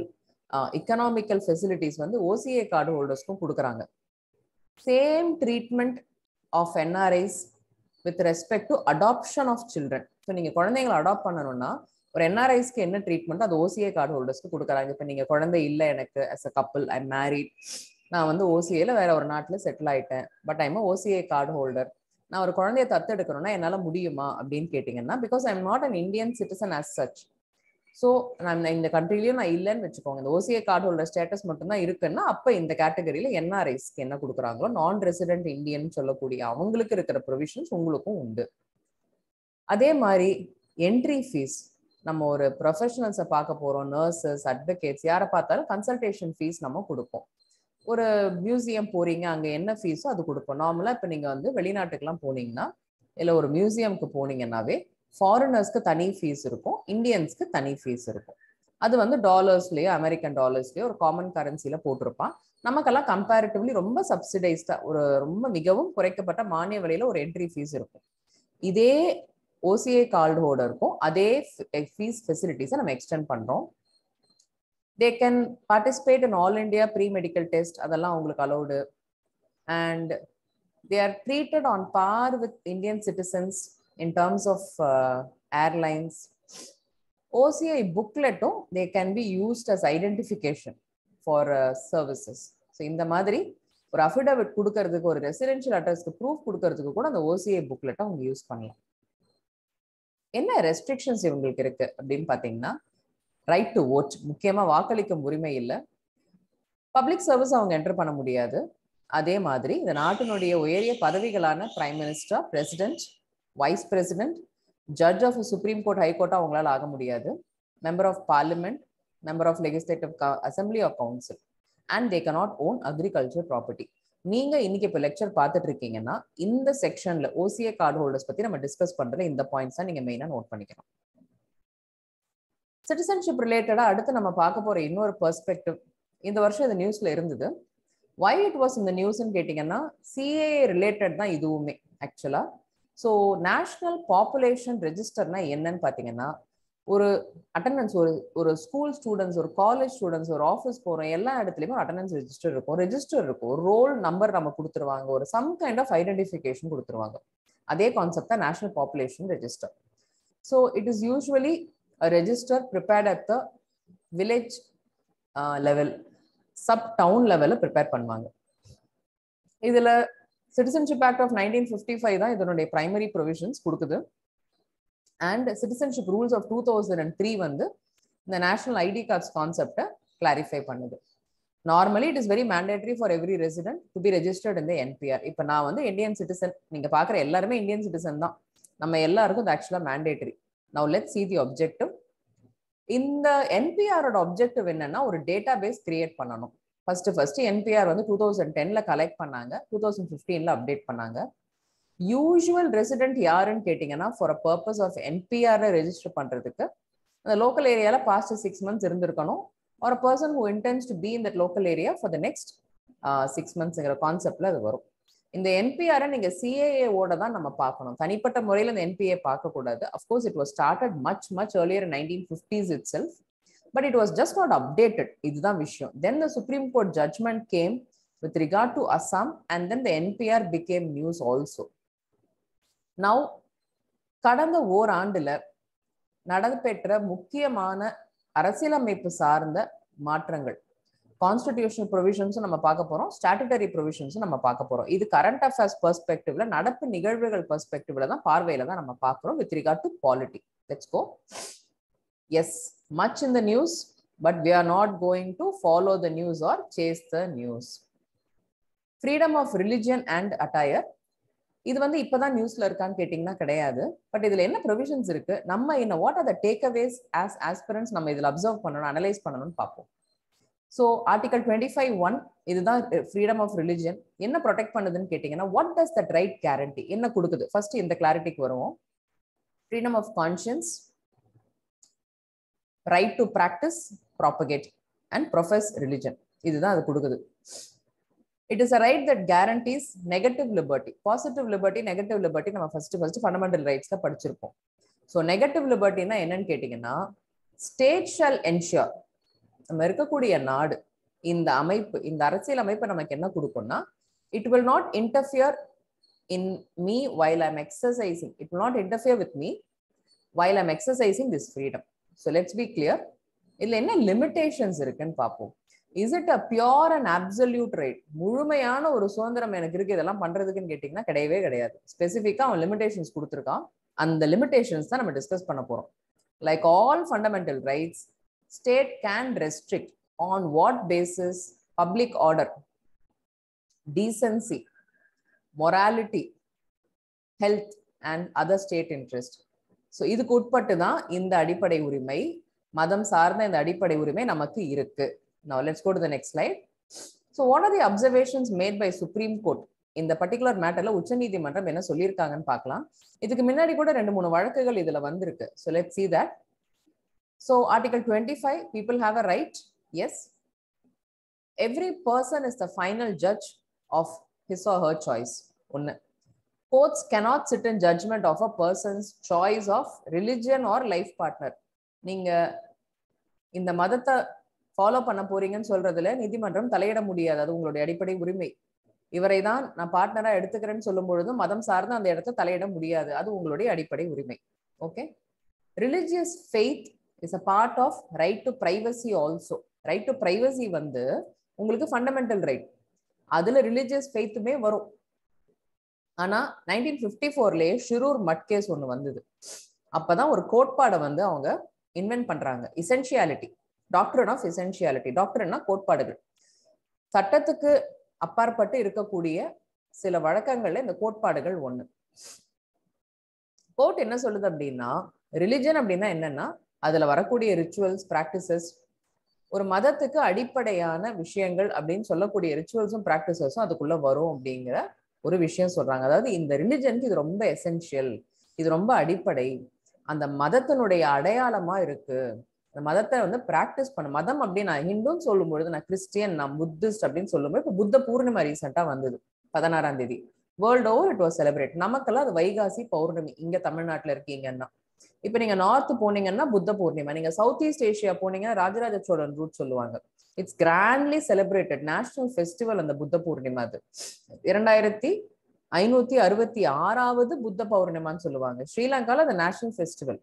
எக்கனாமிக்கல் ஃபெசிலிட்டிஸ் வந்து ஓசிஏ கார்டு ஹோல்டர்ஸ்க்கும் கொடுக்குறாங்க. Same treatment of NRIs with respect to adoption of children. So நீங்க குழந்தைங்களை அடாப்ட் பண்ணணும்னா ஒரு என்ஆர்ஐஸ்க்கு என்ன ட்ரீட்மெண்ட் அது ஓசிஏ கார்டு ஹோல்டர்ஸ்க்கு கொடுக்குறாங்க. இப்போ நீங்க குழந்தை இல்லை, எனக்கு as a couple I married, நான் வந்து ஓசிஏல வேற ஒரு நாட்டில் செட்டில் ஆயிட்டேன், but I'm OCA card holder, நான் ஒரு குழந்தைய தத்தெடுக்கணும்னா என்னால முடியுமா அப்படின்னு கேட்டீங்கன்னா, because I am not an Indian citizen as such. So நான் இந்த கண்ட்ரிலையும் நான் இல்லைன்னு வச்சுக்கோங்க, இந்த ஓசிஏ கார்டு ஹோல்டர் ஸ்டேட்டஸ் மட்டும்தான் இருக்குன்னா, அப்போ இந்த கேட்டகரியில என்ஆர்ஐஸ்க்கு என்ன கொடுக்குறாங்களோ, நான் ரெசிடென்ட் இந்தியன் சொல்லக்கூடிய அவங்களுக்கு இருக்கிற ப்ரொவிஷன்ஸ் உங்களுக்கும் உண்டு. அதே மாதிரி என்ட்ரி ஃபீஸ், நம்ம ஒரு ப்ரொஃபஷனல்ஸை பார்க்க போறோம், நர்சஸ், அட்வொகேட்ஸ், யாரை பார்த்தாலும் கன்சல்டேஷன் ஃபீஸ் நம்ம கொடுப்போம். ஒரு மியூசியம் போறீங்க, அங்கே என்ன ஃபீஸோ அது கொடுப்போம். நார்மலாக இப்போ நீங்கள் வந்து வெளிநாட்டுக்கெல்லாம் போனீங்கன்னா, இல்லை ஒரு மியூசியம்க்கு போனீங்கன்னாவே ஃபாரினர்ஸ்க்கு தனி ஃபீஸ் இருக்கும், இந்தியன்ஸ்க்கு தனி ஃபீஸ் இருக்கும். அது வந்து டாலர்ஸ்லேயோ அமெரிக்கன் டாலர்ஸ்லேயோ ஒரு காமன் கரன்சியில் போட்டிருப்பான். நமக்கெல்லாம் கம்பேரிட்டிவ்லி ரொம்ப சப்சிடைஸ்டாக, ஒரு ரொம்ப மிகவும் குறைக்கப்பட்ட மானிய விலையில் ஒரு என்ட்ரி ஃபீஸ் இருக்கும். இதே ஓசிஏ கார்டு ஹோல்டருக்கும் அதே ஃபீஸ் ஃபெசிலிட்டிஸை நம்ம எக்ஸ்டெண்ட் பண்ணுறோம். they can participate in all India pre-medical test, அதெல்லாம் உங்களுக்கு allowed, and they are treated on par with Indian citizens in terms of airlines. OCI booklet they can be used as identification for services. So இந்த மாதிரி ஒரு affidavit கொடுக்கிறதுக்கு, ஒரு residential அட்ரஸ்க்கு proof கொடுக்கிறதுக்கு கூட அந்த OCI booklet அவங்க யூஸ் பண்ணலாம். என்ன ரெஸ்ட்ரிக்ஷன்ஸ் இவங்களுக்கு இருக்கு அப்படின்னு பார்த்தீங்கன்னா, ரைட் டு ஓட், முக்கியமா வாக்களிக்கும் உரிமை இல்லை, பப்ளிக் சர்வீஸ் அவங்க என்டர் பண்ண முடியாது. அதே மாதிரி இந்த நாட்டினுடைய உயரிய பதவிகளான prime minister, president, vice president, judge of supreme court, ஹைகோர்ட்டா அவங்களால ஆக முடியாது, member of parliament, member of legislative assembly of council, and they cannot own agriculture property. நீங்க இன்னைக்கு இப்போ லெக்சர் பார்த்துட்டு இருக்கீங்கன்னா, இந்த செக்ஷன்ல ஓசிஏ கார்டு ஹோல்டர்ஸ் பத்தி நம்ம டிஸ்கஸ் பண்றதுல இந்த பாயிண்ட்ஸ் தான் நீங்க மெயினா நோட் பண்ணிக்கணும். சிட்டிசன்ஷிப் ரிலேட்டடா அடுத்து நம்ம பார்க்க போற இன்னொரு பெர்ஸ்பெக்டிவ், இந்த வருஷம் இந்த நியூஸ்ல இருந்தது. வை இட் வாஸ் இந்த நியூஸ்ன்னு கேட்டீங்கன்னா, சிஏஏ ரிலேட்டட் தான் இதுவுமே ஆக்சுவலா. ஸோ நேஷனல் பாப்புலேஷன் ரெஜிஸ்டர்னா என்னன்னு பார்த்தீங்கன்னா, ஒரு அட்டண்டன்ஸ், ஒரு ஸ்கூல் ஸ்டூடெண்ட்ஸ், ஒரு காலேஜ் ஸ்டூடெண்ட்ஸ், ஒரு ஆஃபீஸ் போகிறோம், எல்லா இடத்துலையுமே அட்டண்டன்ஸ் ரெஜிஸ்டர் இருக்கும், ஒரு ரோல் நம்பர் நம்ம கொடுத்துருவாங்க, ஒரு சம் கைண்ட் ஆஃப் ஐடென்டிஃபிகேஷன் கொடுத்துருவாங்க. அதே கான்செப்ட் தான் national population register. So it is usually a register prepared at the village level, sub town level prepare பண்ணுவாங்க. இதுல Citizenship Act of 1955 தான் இதனுடைய பிரைமரி ப்ரொவிஷன்ஸ் கொடுக்குது. அண்ட் சிட்டிசன்ஷிப் ரூல்ஸ் ஆஃப் 2003 வந்து இந்த நேஷனல் ஐடி கார்ட்ஸ் கான்செப்டை clarify பண்ணுது. Normally it is very mandatory for every resident to be registered in the NPR. இப்போ நான் வந்து இந்தியன் சிட்டிசன், நீங்க பார்க்குற எல்லாருமே இந்தியன் சிட்டிசன் தான், நம்ம எல்லாருக்கும் இது ஆக்சுவலா mandatory. Now let's see the objective. இந்த NPR-ஓட objective என்னன்னா, ஒரு டேட்டா பேஸ் கிரியேட் பண்ணணும். ஃபர்ஸ்ட் NPR வந்து 2010ல கலெக்ட் பண்ணாங்க, 2015ல அப்டேட் பண்ணாங்க. யூசுவல் ரெசிடென்ட் யாருன்னு கேட்டீங்கன்னா, for a purpose of NPR register பண்றதுக்கு அந்த லோக்கல் ஏரியால பாஸ்ட் 6 months இருந்திருக்கணும், or a person who intends to be in that local area for the next 6 monthsங்கிற கான்செப்ட்ல அது வரும். இந்த NPR நீங்க CAA ஓட தான் நம்ம பார்க்கணும், தனிப்பட்ட முறையில் இந்த NPA பார்க்கக்கூடாது. Of course it was started much earlier in 1950s itself, but it was just not updated. இதுதான் விஷயம். Then the Supreme Court judgment came with regard to Assam, and then the NPR became news also. Now கடந்த ஓராண்டுல நடைபெற்ற முக்கியமான அரசியலமைப்பு சார்ந்த மாற்றங்கள். Constitutional ப்ரொவிஷன்ஸும் நம்ம பார்க்க போறோம், ஸ்டாட்டுட்டரி ப்ரொவிஷன்ஸும் நம்ம பார்க்க போறோம். இது கரண்ட் அஃபேர்ஸ் பெர்ஸ்பெக்டிவ்ல, நடப்பு நிகழ்வுகள் பெர்ஸ்பெக்டிவ்ல தான், பார்வையில தான் நம்ம பார்க்கிறோம் with regard to polity. Let's go. Yes, much in the news, but we are not going to follow the news or chase the news. Freedom of religion and attire. இது வந்து இப்பதான் நியூஸ்ல இருக்கான்னு கேட்டீங்கன்னா கிடையாது. பட் இதுல என்ன ப்ரொவிஷன்ஸ் இருக்கு, நம்ம என்ன what are the takeaways as aspirants நம்ம இதுல அப்சர்வ் பண்ணணும், அனலைஸ் பண்ணணும்னு பார்ப்போம். ஸோ ஆர்டிகல் 25(1) இதுதான் ஃப்ரீடம் ஆஃப் ரிலிஜன். என்ன ப்ரொடெக்ட் பண்ணுதுன்னு கேட்டீங்கன்னா, what does that right guarantee, என்ன கொடுக்குது? ஃபர்ஸ்ட் இந்த கிளாரிட்டிக்கு வருவோம். Freedom of conscience, right to practise, propagate and profess religion, இதுதான் அது கொடுக்குது. It is a right that guarantees negative liberty. Positive liberty, negative liberty நம்ம ஃபர்ஸ்ட் ஃபண்டமெண்டல் ரைட்ஸ்ல படிச்சிருப்போம். ஸோ நெகட்டிவ் லிபர்ட்டினா என்னன்னு கேட்டீங்கன்னா, ஸ்டேட் ஷால் என்ஷூர், நம்ம இருக்கக்கூடிய நாடு, இந்த அமைப்பு, இந்த அரசியல் அமைப்பு நமக்கு என்ன கொடுக்கும்னா, it will not interfere in me while I'm exercising. It will not interfere with me while I'm exercising this freedom. So let's be clear. இதுல என்ன லிமிடேஷன்ஸ் இருக்குன்னு பார்ப்போம். Is it a pure and absolute right? முழுமையான ஒரு சுதந்திரம் எனக்கு இருக்கு இதெல்லாம் பண்றதுக்குன்னு கேட்டீங்கன்னா கிடையவே கிடையாது. ஸ்பெசிஃபிக்கா அவன் லிமிடேஷன்ஸ் கொடுத்துருக்கான். அந்த லிமிடேஷன்ஸ் தான் நம்ம டிஸ்கஸ் பண்ண போறோம். Like all fundamental rights, state can restrict on what basis? Public order, decency, morality, health and other state interest. So இதுக்கு உட்பட்டு தான் இந்த அடிப்படை உரிமை, மதம் சார்ந்த இந்த அடிப்படை உரிமை நமக்கு இருக்கு. Now let's go to the next slide. So what are the observations made by Supreme Court இந்த பர்టిక్యులர் மேட்டர்ல உச்சநீதிமன்றம் என்ன சொல்லியிருக்காங்கன்னு பார்க்கலாம். இதுக்கு முன்னாடி கூட 2-3 வழக்குகள் இதுல வந்திருக்கு. So let's see that. So article 25, people have a right. Yes, every person is the final judge of his or her choice. One, courts cannot sit in judgment of a person's choice of religion or life partner. நீங்க இந்த மதத்தை follow பண்ண போறீங்கன்னு சொல்றதுல நீதிமன்றம் தலையிட முடியாது, அது உங்களுடைய அடிப்படை உரிமை. இவரை தான் நான் பார்ட்னரா எடுத்துக்கிறேன்னு சொல்லும் பொழுதும் மதம் சார்ந்து அந்த இடத்தை தலையிட முடியாது, அது உங்களுடைய அடிப்படை உரிமை. Okay. Religious faith is a part of right to privacy also. Right to privacy வந்து உங்களுக்கு ஃபண்டமெண்டல் ரைட், அதுல ரிலிஜியஸ் ஃபெய்த்துமே வரும். ஆனா 1954லயே ஷிரூர் மட் கேஸ் ஒண்ணு வந்தது. அப்பதான் ஒரு கோட்பாடை வந்து அவங்க இன்வென்ட் பண்றாங்க, எசென்ஷியாலிட்டி, டாக்டரின் ஆஃப் எசென்ஷியாலிட்டி. டாக்டரின்னா கோட்பாடுகள், சட்டத்துக்கு அப்பாற்பட்டு இருக்கக்கூடிய சில வழக்கங்கள்ல இந்த கோட்பாடுகள் ஒண்ணு. கோர்ட் என்ன சொல்லுது அப்படின்னா, ரிலிஜன் அப்படின்னா என்னன்னா அதுல வரக்கூடிய ரிச்சுவல்ஸ், பிராக்டிசஸ், ஒரு மதத்துக்கு அடிப்படையான விஷயங்கள் அப்படின்னு சொல்லக்கூடிய ரிச்சுவல்ஸும் பிராக்டிசஸும் அதுக்குள்ள வரும் அப்படிங்கிற ஒரு விஷயம் சொல்றாங்க. அதாவது இந்த ரிலிஜனுக்கு இது ரொம்ப எசென்ஷியல், இது ரொம்ப அடிப்படை, அந்த மதத்தினுடைய அடையாளமா இருக்கு, அந்த மதத்தை வந்து பிராக்டிஸ் பண்ண. மதம் அப்படின்னு நான் ஹிந்துன்னு சொல்லும் பொழுது, நான் கிறிஸ்டியன், நான் புத்திஸ்ட் அப்படின்னு சொல்லும்போது, இப்போ புத்த பூர்ணிமா ரீசெண்டா வந்தது 16ஆம் தேதி, world over it was celebrate. நமக்கெல்லாம் அது வைகாசி பௌர்ணமி இங்க தமிழ்நாட்டுல இருக்கீங்கன்னா. இப்ப நீங்க நார்த் போனீங்கன்னா புத்த பூர்ணிமா, நீங்க சவுத் ஈஸ்ட் ஏஷியா போனீங்கன்னா ராஜராஜ சோழன் ரூட் சொல்லுவாங்க. It's grandly celebrated, national festival அந்த புத்த பூர்ணிமா. அது 2566வது புத்த பௌர்ணிமான்னு சொல்லுவாங்க. ஸ்ரீலங்கால அந்த national festival.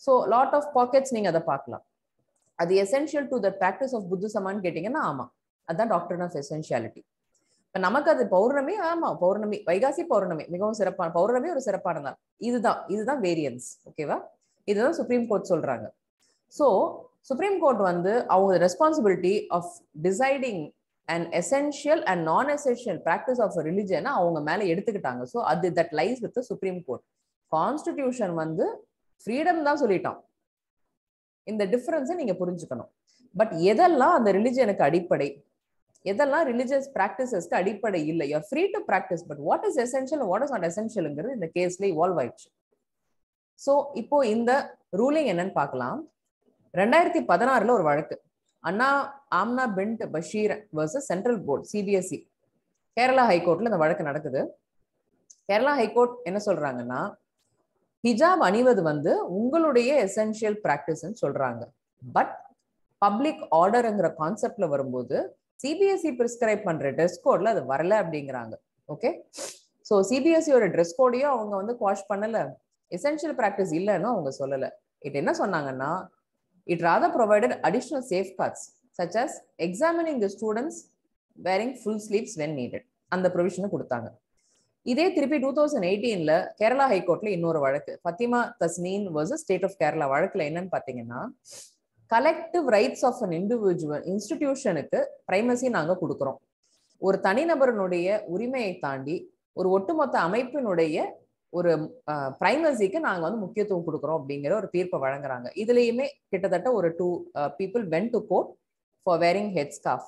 So lot of packets நீங்க அதை பார்க்கலாம். அது essential to the practice of புத்திசமான்னு கேட்டீங்கன்னா ஆமா, அதுதான் டாக்டரின் ஆஃப் எசென்ஷியாலிட்டி. இப்ப நமக்கு அது பௌர்ணமி, ஆமா பௌர்ணமி, வைகாசி பௌர்ணமி மிகவும் சிறப்பான பௌர்ணமி, ஒரு சிறப்பான நாள். இதுதான் வேரியன்ஸ். ஓகேவா? இதுதான் சுப்ரீம் கோர்ட் சொல்றாங்க. ஸோ சுப்ரீம் கோர்ட் வந்து அவங்க responsibility of deciding and essential and non essential practice of ரிலிஜனை அவங்க மேல எடுத்துக்கிட்டாங்க. ஸோ அது that lies with supreme court. Constitution வந்து ஃப்ரீடம் தான் சொல்லிட்டான். இந்த டிஃபரன்ஸை நீங்க புரிஞ்சுக்கணும். பட் எதெல்லாம் அந்த ரிலிஜனுக்கு அடிப்படை, எதெல்லாம் ரிலிஜியஸ் பிராக்டிசஸ்க்கு அடிப்படை இல்லை, you are free to practise, but what is essential, what is not எசென்ஷியல்ங்கிறது இந்த கேஸ்ல இவால்வ் ஆயிடுச்சு. ஸோ இப்போ இந்த ரூலிங் என்னன்னு பார்க்கலாம். 2016 ஒரு வழக்கு, Amna Bint Basheer versus central board CBSE, Kerala ஹைகோர்ட்ல இந்த வழக்கு நடக்குது. கேரளா ஹைகோர்ட் என்ன சொல்றாங்கன்னா, ஹிஜாப் அணிவது வந்து உங்களுடைய எசென்ஷியல் பிராக்டிஸ்ன்னு சொல்றாங்க. பட் பப்ளிக் ஆர்டர்ங்கிற கான்செப்ட்ல வரும்போது சிபிஎஸ்இ பிரிஸ்கிரைப் பண்ற ட்ரெஸ் கோட்ல அது வரல அப்படிங்கிறாங்க. ஓகே. ஸோ சிபிஎஸ்இயோட ட்ரெஸ் கோடையும் அவங்க வந்து குவாஷ் பண்ணல, எசென்ஷியல் பிராக்டிஸ் இல்லைன்னு அவங்க சொல்லல. இட் என்ன சொன்னாங்கன்னா, it rather provided additional safeguards such as examining the students wearing full sleeves when needed. அந்த ப்ரொவிஷனை கொடுத்தாங்க. இதே திருப்பி 2018ல கேரளா ஹைகோர்ட்ல இன்னொரு வழக்கு, Fathima Tasneem versus state of Kerala வழக்குல என்னன்னு பாத்தீங்கன்னா, collective rights of an individual இன்ஸ்டிடியூஷனுக்கு பிரைமசி நாங்க கொடுக்குறோம். ஒரு தனிநபரனுடைய உரிமையை தாண்டி ஒரு ஒட்டுமொத்த அமைப்பினுடைய ஒரு பிரைமசிக்கு நாங்க வந்து முக்கியத்துவம் கொடுக்குறோம் அப்படிங்கிற ஒரு தீர்ப்பை வழங்குறாங்க. இதுலயுமே கிட்டத்தட்ட ஒரு 2 people went to court for wearing headscarf.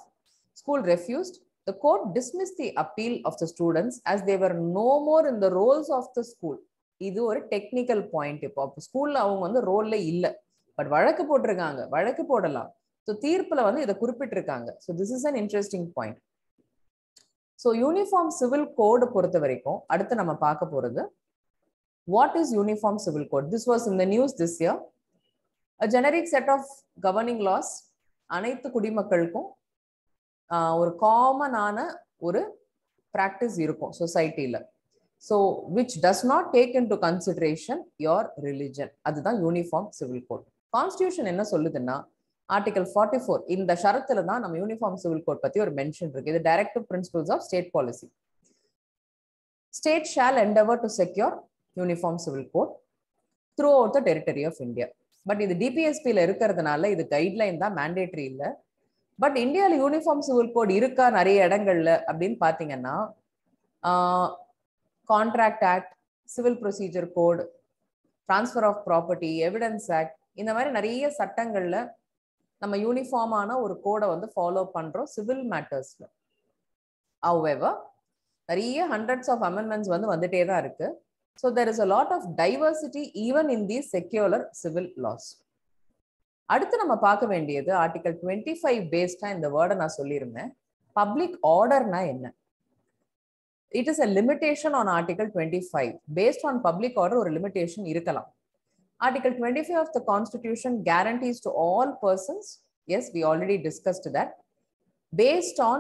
School refused. The court dismissed the appeal of the students as they were no more in the roles of the school. இது ஒரு டெக்னிக்கல் பாயிண்ட். இப்போ ஸ்கூல்ல அவங்க வந்து ரோல்ல இல்ல, பட் வழக்கு போட்டிருக்காங்க, வழக்கு போடலாம். ஸோ தீர்ப்புல வந்து இதை குறிப்பிட்டிருக்காங்க. So this is an interesting point. So uniform civil கோடு பொறுத்த வரைக்கும் அடுத்து நம்ம பார்க்க போறது, what is uniform civil code? This was in the news this year. A generic set of governing laws, அனைத்து குடிமக்களுக்கும் ஒரு காமனான ஒரு பிராக்டிஸ் இருக்கும் சொசைட்டில. So which does not take in to consideration your religion. அதுதான் யூனிஃபார்ம் சிவில் கோட். கான்ஸ்டியூஷன் என்ன சொல்லுதுன்னா, ஆர்டிகல் 44 இந்த ஷரத்துல தான் நம்ம யூனிஃபார்ம் சிவில் கோட் பத்தி ஒரு மென்ஷன் இருக்கு. இது directive principles of state policy. State shall endeavour to secure uniform civil code throughout the territory of India. But இது டிபிஎஸ்பியில் இருக்கிறதுனால இது கைட்லைன் தான், மேண்டேட்ரி இல்லை. பட் இந்தியாவில் யூனிஃபார்ம் சிவில் கோட் இருக்கா நிறைய இடங்கள்ல அப்படின்னு பார்த்தீங்கன்னா, contract act, civil procedure code, transfer of property, evidence act, இந்த மாதிரி நிறைய சட்டங்கள்ல நம்ம யூனிஃபார்மான ஒரு கோடை வந்து ஃபாலோ பண்றோம் சிவில் மேட்டர்ஸ்ல. ஹவெவர் நிறைய ஹண்ட்ரட்ஸ் ஆஃப் அமெண்ட்மெண்ட்ஸ் வந்து வந்துட்டே தான் இருக்கு. So there is a lot of diversity even in these secular civil laws. அடுத்து நம்ம பார்க்க வேண்டியது ஆர்டிகல் 25 பேஸ்டா இந்த வேர்டை நான் சொல்லியிருந்தேன். பப்ளிக் ஆர்டர்னா என்ன? It is a limitation on article 25. Based on public order ஒரு limitation இருக்கலாம். Article 25 of the Constitution guarantees to all persons, yes, we already discussed that, based on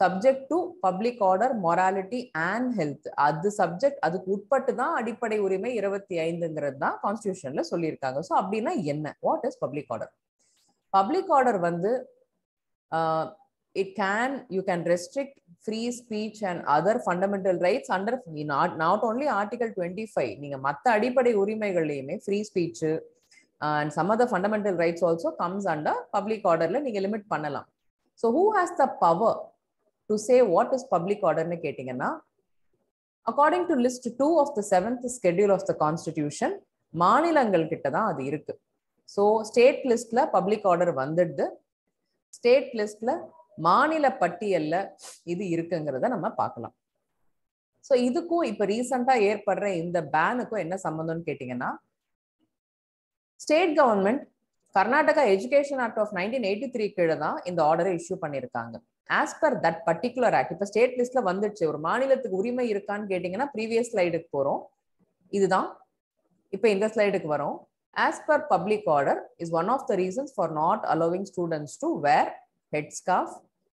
subject to public order, morality and health. அது subject, அதுக்கு உட்பட்டு தான் அடிப்படை உரிமை 25ங்கிறது தான் கான்ஸ்டிடியூஷன்ல சொல்லியிருக்காங்க. ஸோ அப்படின்னா என்ன? What is public order? Public order வந்து you can restrict free speech and other fundamental rights under not only article 25. நீங்க மற்ற அடிப்படை உரிமைகள்லையுமே free speech and some other fundamental rights also comes under public orderல நீங்க limit பண்ணலாம். So who has the power to say what is public order னு கேட்டிங்கன்னா, according to list 2 of the 7th schedule of the constitution, மாநிலங்கள் கிட்ட தான் அது இருக்கு. So state லிஸ்ட்ல பப்ளிக் ஆர்டர் வந்துடுது, ஸ்டேட் லிஸ்ட்ல மாநில பட்டியல்ல இது இருக்குங்கிறத நம்ம பார்க்கலாம். ஸோ இதுக்கும் இப்ப ரீசெண்டா ஏற்படுற இந்த பேனுக்கும் என்ன சம்பந்தம்னு கேட்டீங்கன்னா, state government Karnataka education act of 1983 கீழே தான் இந்த ஆர்டரை இஷ்யூ பண்ணியிருக்காங்க. As per that particular act இப்ப ஸ்டேட் லிஸ்ட்ல வந்துடுச்சு. ஒரு மாநிலத்துக்கு உரிமை இருக்கான்னு கேட்டீங்கன்னா ப்ரீவியஸ் ஸ்லைடுக்கு போறோம், இதுதான் இப்ப இந்த ஸ்லைடுக்கு வரும். As per public order is one of the reasons for not allowing students to wear headscarf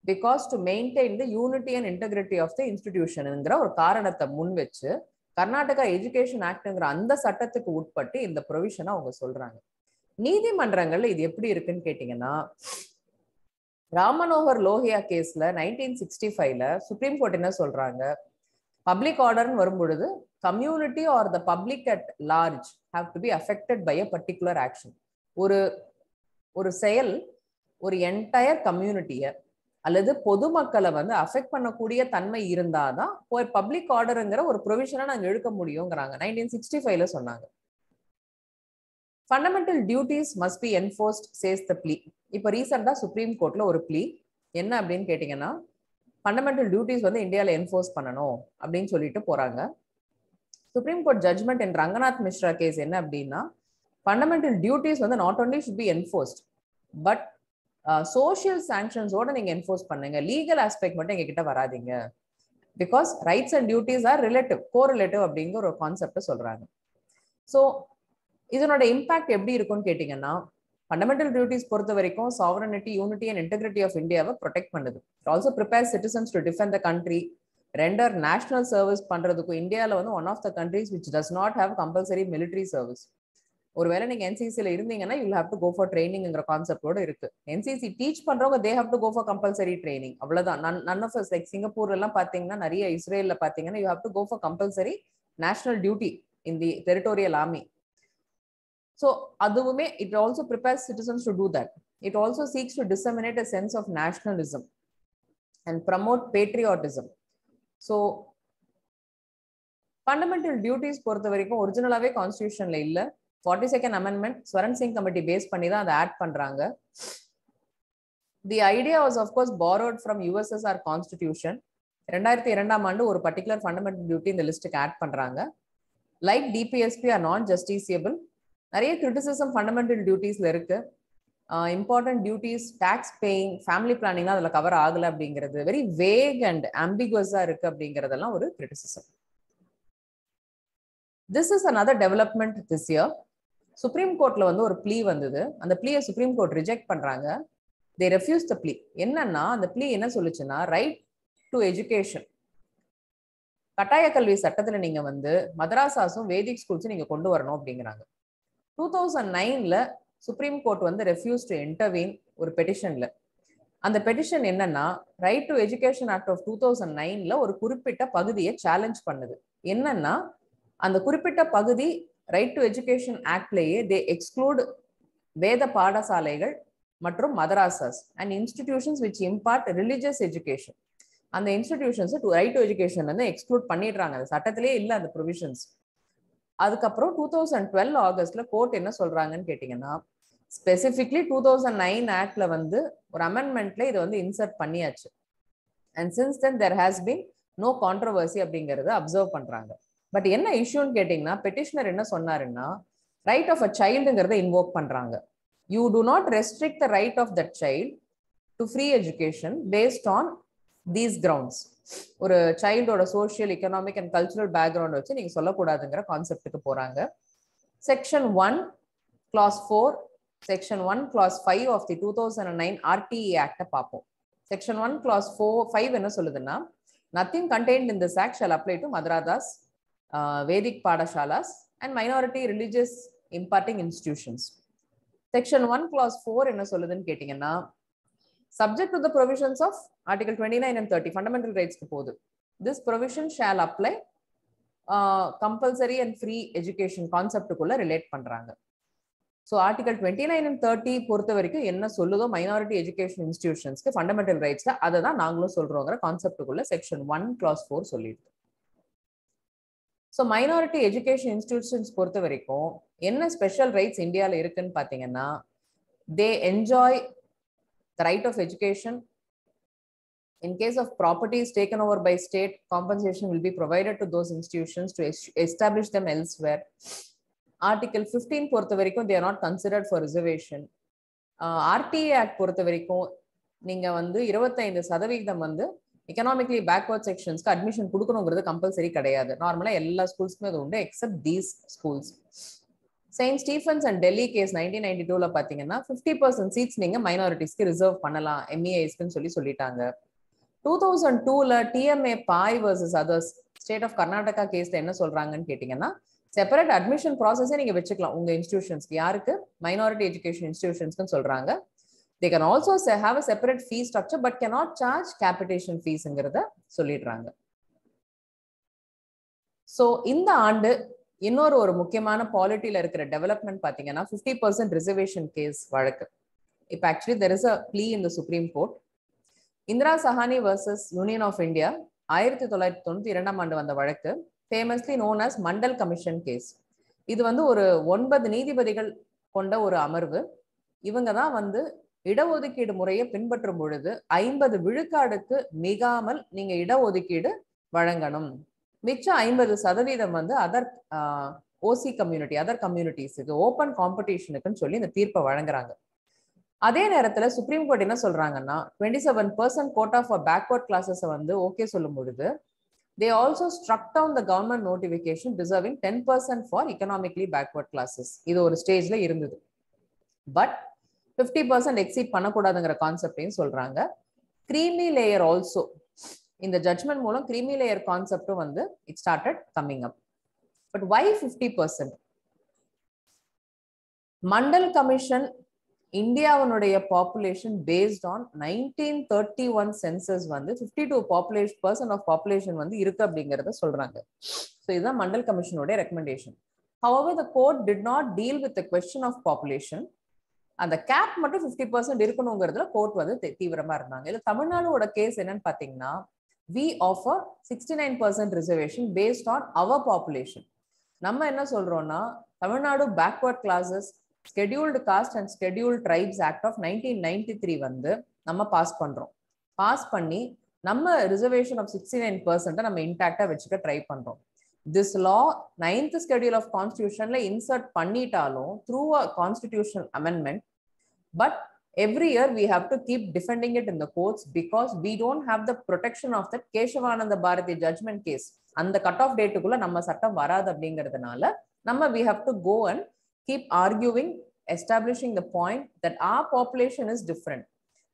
because to maintain the unity and integrity of the institution ங்கிற ஒரு காரணத்தை முன் வச்சு கர்நாடகா எஜுகேஷன் ஆக்ட்ங்கிற அந்த சட்டத்துக்கு உட்பட்டு இந்த ப்ரொவிஷனை அவங்க சொல்றாங்க. நீதிமன்றங்கள்ல இது எப்படி இருக்குன்னு கேட்டீங்கன்னா, ராமனோகர் லோஹியா கேஸ்ல 1965ல சுப்ரீம் கோர்ட் என்ன சொல்றாங்க, பப்ளிக் ஆர்டர்னு வரும்பொழுது community or the public at large have to be affected by a particular action. ஒரு செயல் ஒரு என்டையர் கம்யூனிட்டியை அல்லது பொதுமக்களை வந்து அஃபெக்ட் பண்ணக்கூடிய தன்மை இருந்தாதான் போய் பப்ளிக் ஆர்டருங்கிற ஒரு ப்ரொவிஷனை நாங்கள் எடுக்க முடியுங்கிறாங்க. 1965ல சொன்னாங்க. Fundamental duties must be enforced says the plea. இப்போ ரீசெண்டா சுப்ரீம் கோர்ட்ல ஒரு ப்ளீ என்ன அப்படின்னு கேட்டீங்கன்னா, ஃபண்டமெண்டல் டியூட்டிஸ் வந்து இந்தியாவில் என்ஃபோர்ஸ் பண்ணணும் அப்படின்னு சொல்லிட்டு போறாங்க. Supreme court judgment in Ranganath Misra case என்ன அப்படின்னா, ஃபண்டமெண்டல் டியூட்டிஸ் வந்து not only should be enforced but social சாங்ஷன்ஸோட நீங்க என்ஃபோர்ஸ் பண்ணுங்க, லீகல் ஆஸ்பெக்ட் மட்டும் எங்க கிட்ட வராதிங்க. Because rights and duties are relative, correlative அப்படிங்கிற ஒரு கான்செப்டை சொல்றாங்க. ஸோ இதனோட இம்பாக்ட் எப்படி இருக்கும்னு கேட்டீங்கன்னா, ஃபண்டமெண்டல் டியூட்டிஸ் பொறுத்த வரைக்கும் sovereignty, unity and integrity of இந்தியாவை ப்ரொடெக்ட் பண்ணுது. Also prepare citizens to defend the country, render national service பண்றதுக்கும் இந்தியாவில் வந்து one of the countries which does not have compulsory military service. ஒருவேளை நீங்க என்சிசில இருந்தீங்கன்னா you have to go for ட்ரைனிங்ங்கிற கான்செப்டோட இருக்கு. என்சிசி டீச் பண்றவங்க they have to go for compulsory training. அவ்வளவுதான். நன் ஆஃப் அஸ் லைக் சிங்கப்பூர்ல எல்லாம் பாத்தீங்கன்னா, நிறைய இஸ்ரேல்ல பாத்தீங்கன்னா you have to go for compulsory national duty in the territorial army. So அதுவுமே it also prepares citizens to do that. It also seeks to disseminate a sense of nationalism and promote patriotism. So fundamental duties பொறுத்த வரைக்கும் ஒரிஜினலாவே கான்ஸ்டியூஷன்ல இல்ல. 42nd amendment Swaran Singh committee base பண்ணி தான் அதை add பண்றாங்க. The idea was of course borrowed from USSR constitution. 2002ஆம் ஆண்டு ஒரு பர்டிகுலர் ஃபண்டமெண்டல் டியூட்டி இந்த லிஸ்ட்டுக்கு ஆட் பண்றாங்க. Like DPSP are non justiciable. நிறைய கிரிட்டிசிசம் ஃபண்டமெண்டல் டியூட்டிஸ்ல இருக்கு. Important duties tax paying, family planning அதுல கவர் ஆகல அப்படிங்கிறது, வெரி வேக் அண்ட் ஆம்பிகுவஸா இருக்கு அப்படிங்கிறதெல்லாம் ஒரு criticism. This is another development this year. Supreme கோர்ட்ல வந்து ஒரு ப்ளீ வந்தது. அந்த ப்ளீயை சுப்ரீம் கோர்ட் ரிஜெக்ட் பண்றாங்க. they refuse the plea. என்னன்னா அந்த ப்ளீ என்ன சொல்லுச்சுன்னா, ரைட் டு எஜுகேஷன், கட்டாய கல்வி சட்டத்துல நீங்க வந்து மதராசாஸும் வேதிக் ஸ்கூல்ஸும் நீங்க கொண்டு வரணும் அப்படிங்கிறாங்க. 2009ல சுப்ரீம் கோர்ட் வந்து ரெஃப்யூஸ் டு இன்டர்வீன் ஒரு பெட்டிஷன்ல. அந்த பெட்டிஷன் என்னன்னா, right to education act of 2009ல ஒரு குறிப்பிட்ட பகுதியை சேலஞ்ச் பண்ணுது. என்னன்னா, அந்த குறிப்பிட்ட பகுதி ரைட் டு எஜுகேஷன் ஆக்ட்லேயே தே எக்ஸ்க்ளூட் வேத பாடசாலைகள் மற்றும் madrasas and institutions which impart religious education. அந்த இன்ஸ்டிடியூஷன்ஸ் ரைட் டு எஜுகேஷன் வந்து எக்ஸ்க்ளூட் பண்ணிடுறாங்க. அந்த சட்டத்திலே இல்லை அந்த ப்ரொவிஷன்ஸ். அதுக்கப்புறம் 2012 ஆகஸ்ட்ல கோர்ட் என்ன சொல்றாங்கன்னு கேட்டீங்கன்னா, ஸ்பெசிபிக்லி 2009 ஆக்ட்ல வந்து ஒரு அமெண்ட்மெண்ட்ல இதை வந்து இன்சர்ட் பண்ணியாச்சு. And since then there has been no controversy அப்படிங்கறத அப்சர்வ் பண்றாங்க. பட் என்ன இஷ்யூன்னு கேட்டீங்கன்னா, பெட்டிஷனர் என்ன சொன்னாருன்னா, ரைட் ஆஃப் அ சைல்டுங்கிறத இன்வோக் பண்றாங்க. You do not restrict the right of that child to free education based on these grounds. ஒரு சைல்டோட social, economic and cultural background வச்சு நீங்க சொல்லக்கூடாதுங்கிற கான்செப்டுக்கு போறாங்க. Section 1 clause 4, section 1 clause 5 of the 2009 RTE act பார்ப்போம். செக்ஷன் 1 clause 5 என்ன சொல்லுதுன்னா, nothing contained in this act shall apply to Madrasas, Vedic Padashalas and minority religious imparting institutions. Section 1 clause 4 என்ன சொல்லுதுன்னு கேட்டீங்கன்னா, subject to the provisions of article 29 and 30 fundamental rights க்கு போகுது. This provision shall apply compulsory and free education கான்செப்டுக்குள்ள relate பண்றாங்க. So article 29 and 30 பொறுத்த வரைக்கும் என்ன சொல்லுதோ மைனாரிட்டி எஜுகேஷன் இன்ஸ்டிடியூஷன்ஸ்க்கு ஃபண்டமெண்டல் ரைட்ஸ்ல அதை தான் நாங்களும் சொல்றோங்கிற கான்செப்டுக்குள்ள செக்ஷன் 1 clause 4 சொல்லிடுது. ஸோ மைனாரிட்டி எஜுகேஷன் இன்ஸ்டிடியூஷன்ஸ் பொறுத்த வரைக்கும் என்ன ஸ்பெஷல் ரைட்ஸ் இந்தியாவில் இருக்குன்னு பார்த்தீங்கன்னா, they enjoy the right of education. In case of properties taken over by state, compensation will be provided to those institutions to establish them elsewhere. Article 15 பொறுத்த வரைக்கும் they are not considered for reservation. RTA Act பொறுத்த வரைக்கும் நீங்க வந்து 25% வந்து economically backward செக்ஷன்ஸ்க்கு admission கொடுக்கணுங்கிறது compulsory கிடையாது. நார்மலா எல்லா ஸ்கூல்ஸ்க்குமே அது உண்டு except these schools. Saint Stephen's and Delhi case 1992ல பாத்தீங்கன்னா 50% சீட்ஸ் நீங்க மைனாரிட்டிஸ்க்கு ரிசர்வ் பண்ணலாம் MEAஸ்க்குன்னு சொல்லிட்டாங்க. 2002ல TMA Pai versus others state of Karnataka கேஸ்ல என்ன சொல்றாங்கன்னு கேட்டீங்கன்னா, செப்பரேட் அட்மிஷன் ப்ராசஸே நீங்க வச்சுக்கலாம் உங்க இன்ஸ்டிடியூஷன்ஸ்க்கு. யாருக்கு? மைனாரிட்டி எஜுகேஷன் இன்ஸ்டிடியூஷன்ஸ்க்கு சொல்றாங்க. They can also have a separate fee structure but cannot charge capitation feesங்கிறத சொல்லிடுறாங்க. ஸோ இந்த ஆண்டு இன்னொரு ஒரு முக்கியமான பாலிட்டியில இருக்கிற டெவலப்மெண்ட் பார்த்தீங்கன்னா 50% ரிசர்வேஷன் கேஸ் வழக்கு. இப்போ actually there is a plea in the supreme court. Indira Sawhney versus union of India 1992ஆம் ஆண்டு வந்த வழக்கு, famously known as Mandal commission case. இது வந்து ஒரு 9 நீதிபதிகள் கொண்ட ஒரு அமர்வு. இவங்க தான் வந்து இடஒதுக்கீடு முறையை பின்பற்றும் பொழுது 50 விழுக்காடுக்கு மிகாமல் நீங்க இடஒதுக்கீடு வழங்கணும். மிச்சம் 50% வந்து அதர் ஓசி கம்யூனிட்டி, அதர் கம்யூனிட்டிஸுக்கு ஓப்பன் காம்படிஷனுக்குன்னு சொல்லி இந்த தீர்ப்பை வழங்குறாங்க. அதே நேரத்துல சுப்ரீம் கோர்ட் என்ன சொல்றாங்கன்னா, 27% கோட்டா ஃபார் பேக்வர்ட் கிளாஸஸ் வந்து ஓகே சொல்லும் பொழுது they also struck down the government notification reserving 10% for economically backward classes. இது ஒரு ஸ்டேஜ்ல இருந்தது. பட் 50% எக்ஸீட் பண்ணக்கூடாதுங்கிற கான்செப்டையும் சொல்றாங்க. கிரீமி லேயர் ஆல்சோ இந்த ஜட்மெண்ட் மூலம் கிரீமி லேயர் கான்செப்டும் வந்து it started coming up. But why 50%? Mandal commission இந்தியாவுடைய பாப்புலேஷன் பேஸ்ட் ஆன் 1931 சென்சஸ் வந்து 52% ஆஃப் பாப்புலேஷன் வந்து இருக்கு அப்படிங்கறத சொல்றாங்க. ஸோ இதுதான் மண்டல் கமிஷனுடைய recommendation. However, the court did not deal with the question of population. அந்த கேப் மட்டும் 50% இருக்கணுங்கிறதுல கோர்ட் வந்து தீவிரமா இருந்தாங்க. இல்ல தமிழ்நாடோட கேஸ் என்னன்னு பாத்தீங்கன்னா, we offer 69% reservation based on our population. நம்ம என்ன சொல்றோம்னா, Tamil Nadu backward classes scheduled caste and scheduled tribes act of 1993 வந்து நம்ம பாஸ் பண்றோம். பாஸ் பண்ணி நம்ம ரிசர்வேஷன் ஆஃப் 69% நம்ம இன்டாக்டா வச்சுக்க ட்ரை பண்றோம். This law 9th schedule of constitutionல இன்சர்ட் பண்ணிட்டாலும் through a constitutional amendment, but every year we have to keep defending it in the courts because we don't have the protection of that Keshavananda Bharati judgment case. அந்த cut off டேட்டுக்குள்ள நம்ம சட்டம் வராது அப்படிங்கிறதுனால நம்ம we have to go and keep arguing, establishing the point that our population is different.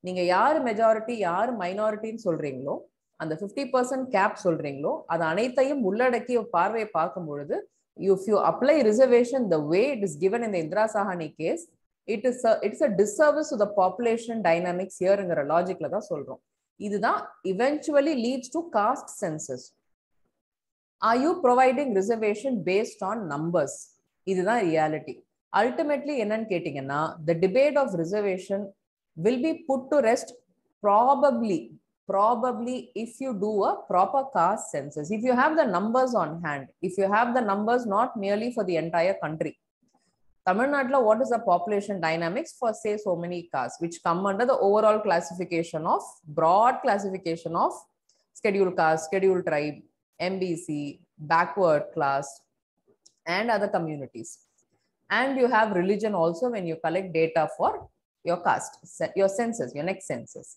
நீங்க யார் majority யார் மைனாரிட்டின்னு சொல்றீங்களோ, அந்த 50% கேப் சொல்றீங்களோ, அது அனைத்தையும் உள்ளடக்கிய பார்வையை பார்க்கும் பொழுது, if you apply reservation the way it is given in the Indira Sahani case, it's a disservice to the population dynamics hereங்கிற லாஜிக்ல தான் சொல்றோம். இதுதான் eventually leads to caste census. Are you providing reservation based on numbers? இதுதான் reality. Ultimately என்னன்னு கேட்டீங்கன்னா, the debate of reservation will be put to rest probably if you do a proper caste census, if you have the numbers on hand, if you have the numbers not merely for the entire country. Tamil Nadu, what is the population dynamics for say so many castes which come under the overall classification of broad classification of scheduled caste, scheduled tribe, MBC, backward class and other communities. And you have religion also when you collect data for your caste, your census, your next census.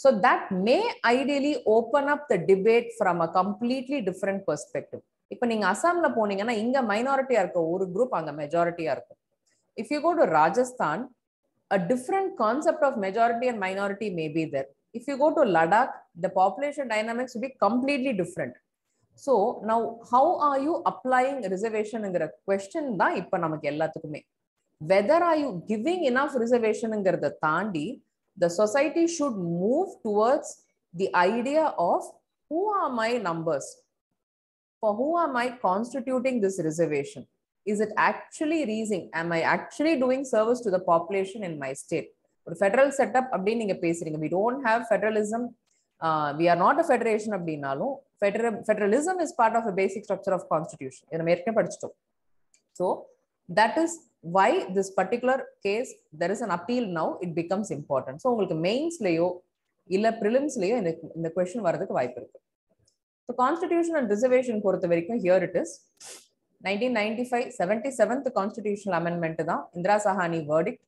So that may ideally open up the debate from a completely different perspective. இப்போ நீங்க அசாம்ல போனீங்கன்னா இங்க மைனாரிட்டியா இருக்க ஒரு group அங்க மெஜாரிட்டியா இருக்கும். If you go to Rajasthan, a different concept of majority and minority may be there. If you go to Ladakh, the population dynamics will be completely different. So now how are you applying reservationங்கிற question தான் இப்ப நமக்கு எல்லாத்துக்குமே. Whether are you giving enough reservationங்கிறத தாண்டி the society should move towards the idea of who are my numbers, for who am I constituting this reservation? Is it actually reasoning? Am I actually doing service to the population in my state? ஒரு federal setup அப்படின்னு நீங்க பேசுறீங்க. We don't have federalism. We are not a federation அப்படின்னாலும் federalism is part of a basic structure of constitution. இதை நம்ம ஏற்கனவே படிச்சிட்டோம். So that is why this particular case, there is an appeal now, it becomes important. So உங்களுக்கு மெயின்ஸ்லயோ இல்ல பிரிலிம்ஸ்லயோ இந்த question வரதுக்கு வாய்ப்பு இருக்கு. So constitution and reservation பொறுத்த வரைக்கும் here it is 1995 77th constitutional amendment தான் Indira Sawhney verdict.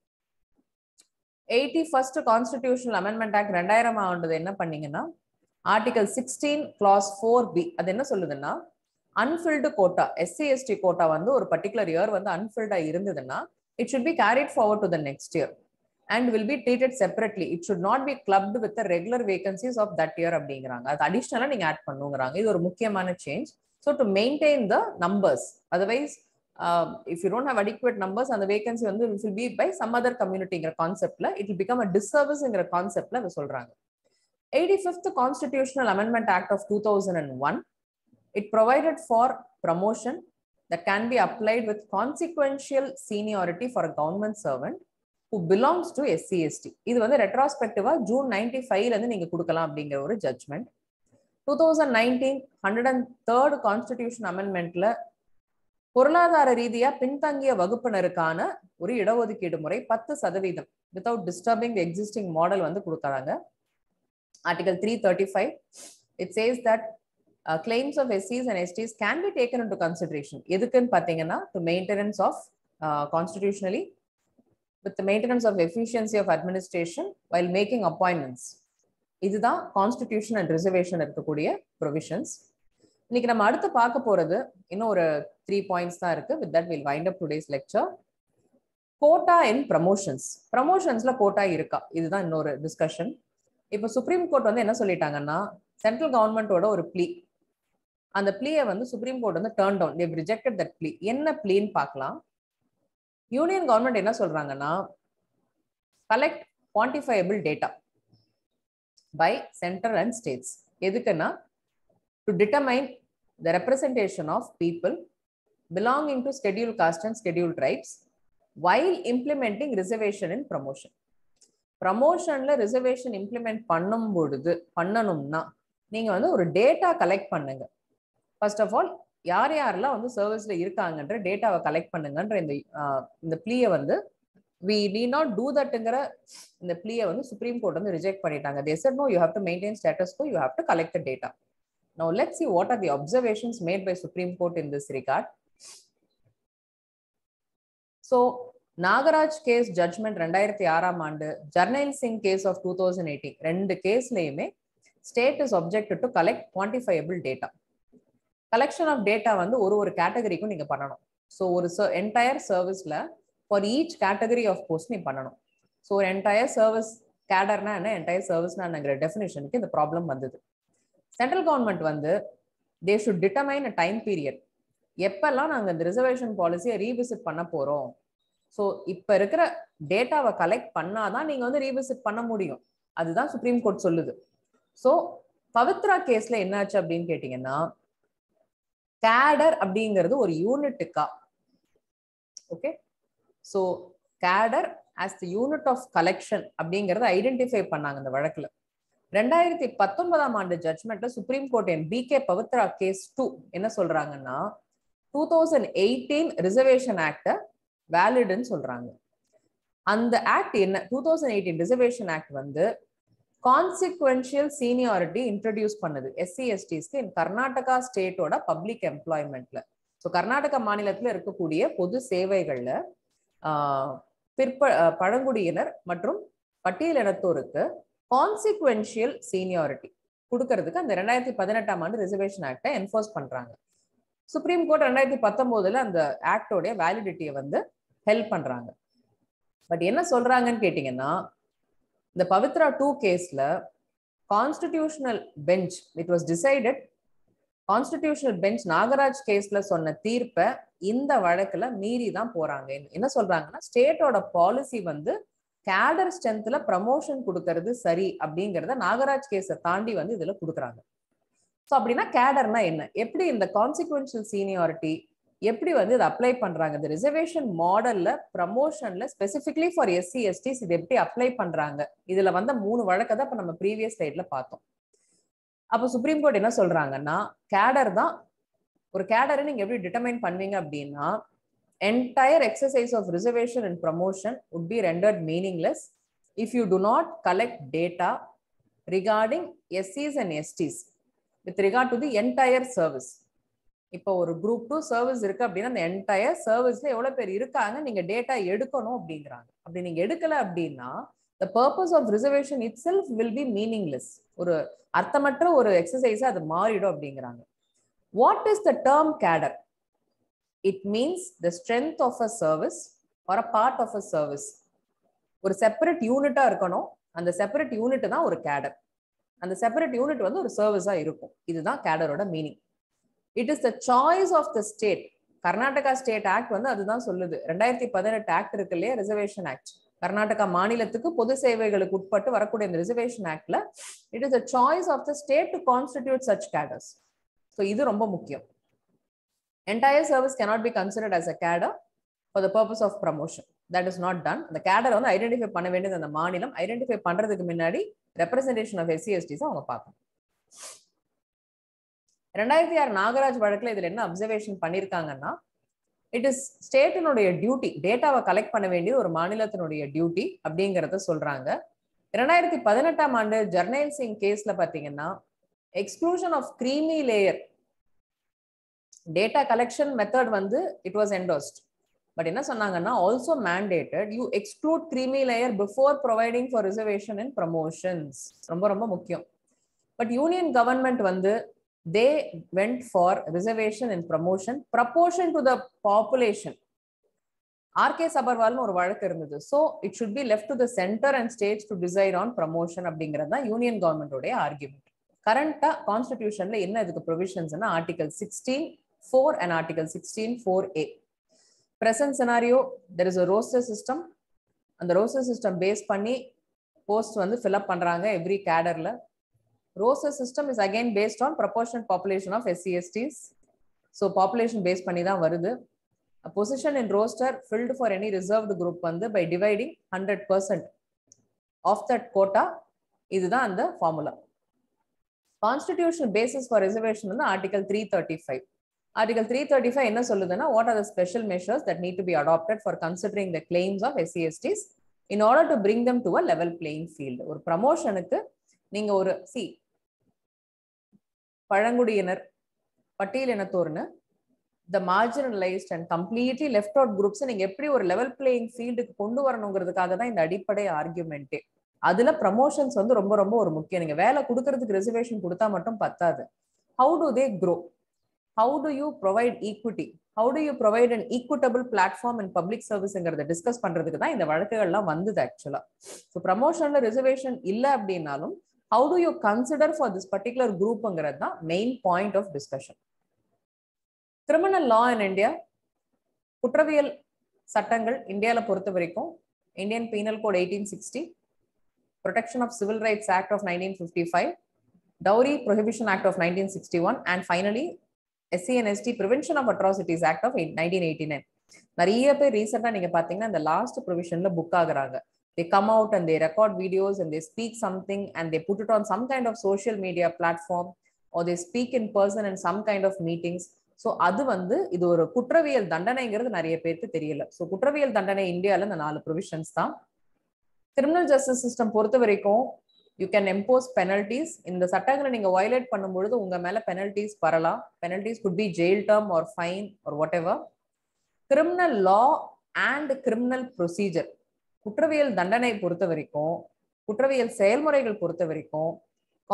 81st constitutional amendment act 2000 ஆண்டது என்ன பண்ணீங்கன்னா, article 16 clause 4b அது என்ன சொல்லுதுன்னா, unfilled quota SC/ST quota வந்து ஒரு particular year வந்து unfilled இருந்ததுன்னா it should be carried forward to the next year and will be treated separately. It should not be clubbed with the regular vacancies of that year அப்படிங்கறாங்க. அது அடிஷனலா நீங்க add பண்ணுங்கறாங்க. இது ஒரு முக்கியமான change. So to maintain the numbers, otherwise if you don't have adequate numbers and the vacancy வந்து will be by some other communityங்கிற கான்செப்ட்ல it will become a disserviceங்கிற கான்செப்ட்ல அது சொல்றாங்க. 85th constitutional amendment act of 2001, it provided for promotion that can be applied with consequential seniority for a government servant who belongs to SC/ST. இது வந்து ரெட்ரோஸ்பெக்டிவா June 95ல இருந்து நீங்க கொடுக்கலாம் அப்படிங்கிற ஒரு ஜட்ஜ்மெண்ட். 2019 103rd கான்ஸ்டிடியூஷன் அமெண்ட்மெண்ட்ல பொருளாதார ரீதியா பின்தங்கிய வகுப்பினருக்கான ஒரு இடஒதுக்கீடு முறை 10% without disturbing the existing model வந்து கொடுக்கறாங்க. Article 335, it says that claims of SCs and STs can be taken into consideration. எதுக்குன்னு பாத்தீங்கன்னா to maintenance of constitutionally with the maintenance of efficiency of administration while making appointments. இதுதான் constitution and reservation இருக்கக்கூடிய provisions. இன்னைக்கு நம்ம அடுத்து பார்க்க போறது இன்னும் ஒரு 3 points தான் இருக்கு. With that we'll wind up today's lecture. Quota in promotions. ப்ரமோஷன்ஸ்ல கோட்டா இருக்கா, இதுதான் இன்னொரு டிஸ்கஷன். இப்போ சுப்ரீம் கோர்ட் வந்து என்ன சொல்லிட்டாங்கன்னா, சென்ட்ரல் கவர்மெண்டோட ஒரு ப்ளீ, அந்த ப்ளீயை வந்து சுப்ரீம் கோர்ட் வந்து turn down, they've rejected that plea. என்ன ப்ளீன்னு பார்க்கலாம். யூனியன் கவர்மெண்ட் என்ன சொல்றாங்கன்னா collect quantifiable data by central and states. எதுக்குன்னா to determine the representation of people belonging to scheduled caste and scheduled tribes while implementing reservation in promotion. ப்ரமோஷன்ல reservation implement பண்ணணும்னா நீங்க வந்து ஒரு டேட்டா கலெக்ட் பண்ணுங்க. First of all யார் யாரெல்லாம் வந்து சர்வீஸ்ல இருக்காங்கன்ற டேட்டாவை கலெக்ட் பண்ணுங்கன்ற இந்த ப்ளீயை வந்து we need not do thatங்கிற இந்த ப்ளீயை வந்து சுப்ரீம் கோர்ட் வந்து ரிஜெக்ட் பண்ணிட்டாங்க. they said no, you have to maintain status quo, you have to collect the data. Now let's see what are the observations made by Supreme Court in this regard. So Nagaraj case judgment 2006ஆம் ஆண்டு, Jarnail Singh case of 2018 ரெண்டு கேஸ்லயுமே state is objected to collect quantifiable data. Collection of data வந்து ஒரு கேட்டகரிக்கும் நீங்க பண்ணணும். So ஒரு என்டையர் சர்வீஸ்ல for each category of post நீ பண்ணணும். ஸோ ஒரு என்டையர் சர்வீஸ் கேடர்னா என்ன, என்டையர் சர்வீஸ்னா என்னங்கிற டெஃபினேஷனுக்கு இந்த ப்ராப்ளம் வந்தது. சென்ட்ரல் கவர்மெண்ட் வந்து they should determine a time period, எப்பெல்லாம் நாங்கள் இந்த ரிசர்வேஷன் பாலிசியை ரீவிசிட் பண்ண போறோம். ஸோ இப்போ இருக்கிற டேட்டாவை கலெக்ட் பண்ணாதான் நீங்க வந்து ரீவிசிட் பண்ண முடியும். அதுதான் சுப்ரீம் கோர்ட் சொல்லுது. ஸோ பவித்ரா கேஸ்ல என்னாச்சு அப்படின்னு கேட்டீங்கன்னா கேடர் அப்படிங்கிறது ஒரு யூனிட்டுக்கா, okay. So cadre as the unit of collection அப்படிங்கறத ஐடென்டிஃபை பண்ணாங்க இந்த வழக்குல. 2019ஆம் ஆண்டு ஜட்மெண்ட்ல supreme court in B K Pavitra case 2 என்ன சொல்றாங்கன்னா 2018 ரிசர்வேஷன் ஆக்ட வேலிட்னு சொல்றாங்க. அந்த ஆக்ட் என்ன, 2018 ரிசர்வேஷன் ஆக்ட் வந்து கான்சிக்வென்ஷியல் சீனியாரிட்டி இன்ட்ரடியூஸ் பண்ணுது SC/STஸ்க்கு இன் கர்நாடகா ஸ்டேட்டோட பப்ளிக் எம்ப்ளாய்மெண்ட்ல. ஸோ கர்நாடகா மாநிலத்தில் இருக்கக்கூடிய பொது சேவைகள்ல பழங்குடியினர் மற்றும் பட்டியலினத்தோருக்கு கான்சிக்வென்ஷியல் சீனியாரிட்டி கொடுக்கறதுக்கு அந்த 2018ஆம் ஆண்டு ரிசர்வேஷன் ஆக்டை என்ஃபோர்ஸ் பண்றாங்க. சுப்ரீம் கோர்ட் 2019 அந்த ஆக்டோடைய வேலிடிட்டியை வந்து ஹெல்ப் பண்றாங்க. பட் என்ன சொல்றாங்கன்னு கேட்டீங்கன்னா இந்த பவித்ரா 2 கேஸ்ல constitutional bench it was decided, constitutional bench Nagaraj கேஸ்ல சொன்ன தீர்ப்பை இந்த வழக்குல மீறி தான் போறாங்க. என்ன சொல்றாங்கன்னா ஸ்டேட்டோட பாலிசி வந்து கேடர் ஸ்ட்ரென்த்ல ப்ரமோஷன் கொடுக்கறது சரி அப்படிங்கிறத நாகராஜ் கேஸை தாண்டி வந்து இதுல கொடுக்குறாங்க. ஸோ அப்படின்னா கேடர்னா என்ன, எப்படி இந்த கான்சிக்வென்ஷியல் சீனியாரிட்டி எப்படி வந்து இதை அப்ளை பண்றாங்க, இந்த ரிசர்வேஷன் மாடல்ல ப்ரமோஷன்ல ஸ்பெசிபிக்லி ஃபார் SC/STs இது எப்படி அப்ளை பண்றாங்க, இதுல வந்து 3 வழக்கை தான் இப்ப நம்ம ப்ரீவியஸ் ஸ்லைட்ல பார்த்தோம். அப்போ சுப்ரீம் கோர்ட் என்ன சொல்றாங்கன்னா கேடர் தான், ஒரு கேடரை நீங்க எப்படி டிட்டர்மைன் பண்ணுவீங்க அப்படின்னா entire exercise of reservation and promotion would be rendered meaningless if you do not collect data regarding SCs and STs with regard to the entire service. இப்போ ஒரு group 2 சர்வீஸ் இருக்கு அப்படின்னா அந்த என்டையர் சர்வீஸ்ல எவ்வளவு பேர் இருக்காங்க நீங்க டேட்டா எடுக்கணும் அப்படிங்கிறாங்க. அப்படி நீங்க எடுக்கல அப்படின்னா the purpose of reservation itself will be meaningless, ஒரு அர்த்தமற்ற ஒரு எக்ஸசைஸ் அது மாறிடும் அப்படிங்கிறாங்க. What is the term cadre? It means the strength of a service or a part of a service. ஒரு செப்பரேட் யூனிட்டா இருக்கணும், அந்த செப்பரேட் யூனிட் தான் ஒரு கேடர். அந்த செப்பரேட் யூனிட் வந்து ஒரு சர்வீஸா இருக்கும். இதுதான் கேடரோட meaning. It is the choice of the state. Karnataka state act வந்து அதுதான் சொல்லுது. 2018 ஆக்ட் இருக்கு இல்லையா, ரிசர்வேஷன் ஆக்ட். கர்நாடகா மாநிலத்துக்கு பொது சேவைகளுக்கு உட்பட்டு வரக்கூடிய இந்த ரிசர்வேஷன் ஆக்ட்ல it is the choice of the state to constitute such cadres. So இது ரொம்ப முக்கியம். Entire service cannot be considered as a cadre for the purpose of promotion. That is not done. The cadre வந்து identify பண்ண வேண்டியது அந்த மாநிலம். Identify பண்றதுக்கு முன்னாடி ரெப்ரசன்டேஷன் ஆஃப் SC/STs அவங்க பார்க்கணும். 2006 நாகராஜ் வழக்குல இதுல என்ன அப்சர்வேஷன் பண்ணிருக்காங்கன்னா இட் இஸ் ஸ்டேட்டினுடைய டியூட்டி, டேட்டாவை கலெக்ட் பண்ண வேண்டியது ஒரு மாநிலத்தினுடைய டியூட்டி அப்படிங்கறத சொல்றாங்க. 2018ஆம் ஆண்டு ஜர்னைல் சிங் கேஸ்ல பாத்தீங்கன்னா exclusion of creamy layer data collection method வந்து இட் வாஸ் என்டோஸ்ட். பட் என்ன சொன்னாங்கன்னா also mandated you exclude creamy layer before providing for reservation and promotions. ரொம்ப ரொம்ப முக்கியம். பட் யூனியன் கவர்மெண்ட் வந்து they went for reservation and promotion proportion to the population. RK சபர்வால்னு ஒரு வழக்கு இருந்தது. So it should be left to the centre and states to decide on promotion அப்படிங்கிறது தான் யூனியன் கவர்மெண்டோடைய ஆர்குமெண்ட். கரண்டா கான்ஸ்டிடியூஷன்ல என்ன இதுக்கு ப்ரொவிஷன்ஸ்னா article 16(4) and article 16(4)(a). present scenario, there is a roster system. அந்த roster system base பண்ணி post வந்து fill up பண்றாங்க every cadreல. Roster system is again based on proportionate population of SC/STs. So population base பண்ணி தான் வருது. A position in roster filled for any reserved group வந்து by dividing 100% of that quota. இதுதான் அந்த formula. Constitutional basis for reservation வந்து article 335. Article 335 என்ன சொல்லுதுன்னா, what are the special measures that need to be adopted for considering the claims of SC/STs in order to bring them to a level playing field. ஒரு ப்ரமோஷனுக்கு நீங்க ஒரு பழங்குடியினர், பட்டியலினத்தோர்னு the marginalized and completely left out groups நீங்க எப்படி ஒரு level playing ஃபீல்டுக்கு கொண்டு வரணுங்கிறதுக்காக தான் இந்த அடிப்படை ஆர்குமெண்டே. அதுல ப்ரமோஷன்ஸ் வந்து ரொம்ப ரொம்ப ஒரு முக்கியம். நீங்க வேலை கொடுக்கறதுக்கு ரிசர்வேஷன் கொடுத்தா மட்டும் பத்தாது. How do they grow? How do you provide equity? How do you provide an equitable platform in public serviceங்கிறத டிஸ்கஸ் பண்றதுக்கு தான் இந்த வழக்குகள்லாம் வந்தது ஆக்சுவலா. ஸோ ப்ரமோஷன்ல ரிசர்வேஷன் இல்லை அப்படின்னாலும் how do you consider for this particular groupங்கிறது தான் main point of discussion. Criminal law in India, குற்றவியல் சட்டங்கள் இந்தியாவில் பொறுத்த வரைக்கும் Indian penal code 1860, Protection of Civil Rights Act of 1955, Dowry Prohibition Act of 1961, and finally SC&ST Prevention of Atrocities Act of 1989. நிறைய பேர் ரீசெண்டா நீங்க பாத்தீங்கன்னா இந்த லாஸ்ட் ப்ரொவிஷன்ல புக் ஆகுறாங்க. They come out and they record videos and they speak something and they put it on some kind of social media platform or they speak in person in some kind of meetings. So அது வந்து இது ஒரு குற்றவியல் தண்டனைங்கிறது நிறைய பேருக்கு தெரியல. So குற்றவியல் தண்டனை இந்தியாவில் இந்த 4 ப்ரொவிஷன்ஸ் தான். கிரிமினல் ஜஸ்டிஸ் சிஸ்டம் பொறுத்த வரைக்கும் யூ கேன் எம்போஸ் பெனல்டிஸ். இந்த சட்டங்களை நீங்க வயலேட் பண்ணும்பொழுது உங்க மேல பெனல்டிஸ் வரலாம். Penalties could be jail term or fine or whatever. Criminal law and criminal procedure, குற்றவியல் தண்டனை பொறுத்த வரைக்கும், குற்றவியல் செயல்முறைகள் பொறுத்த வரைக்கும்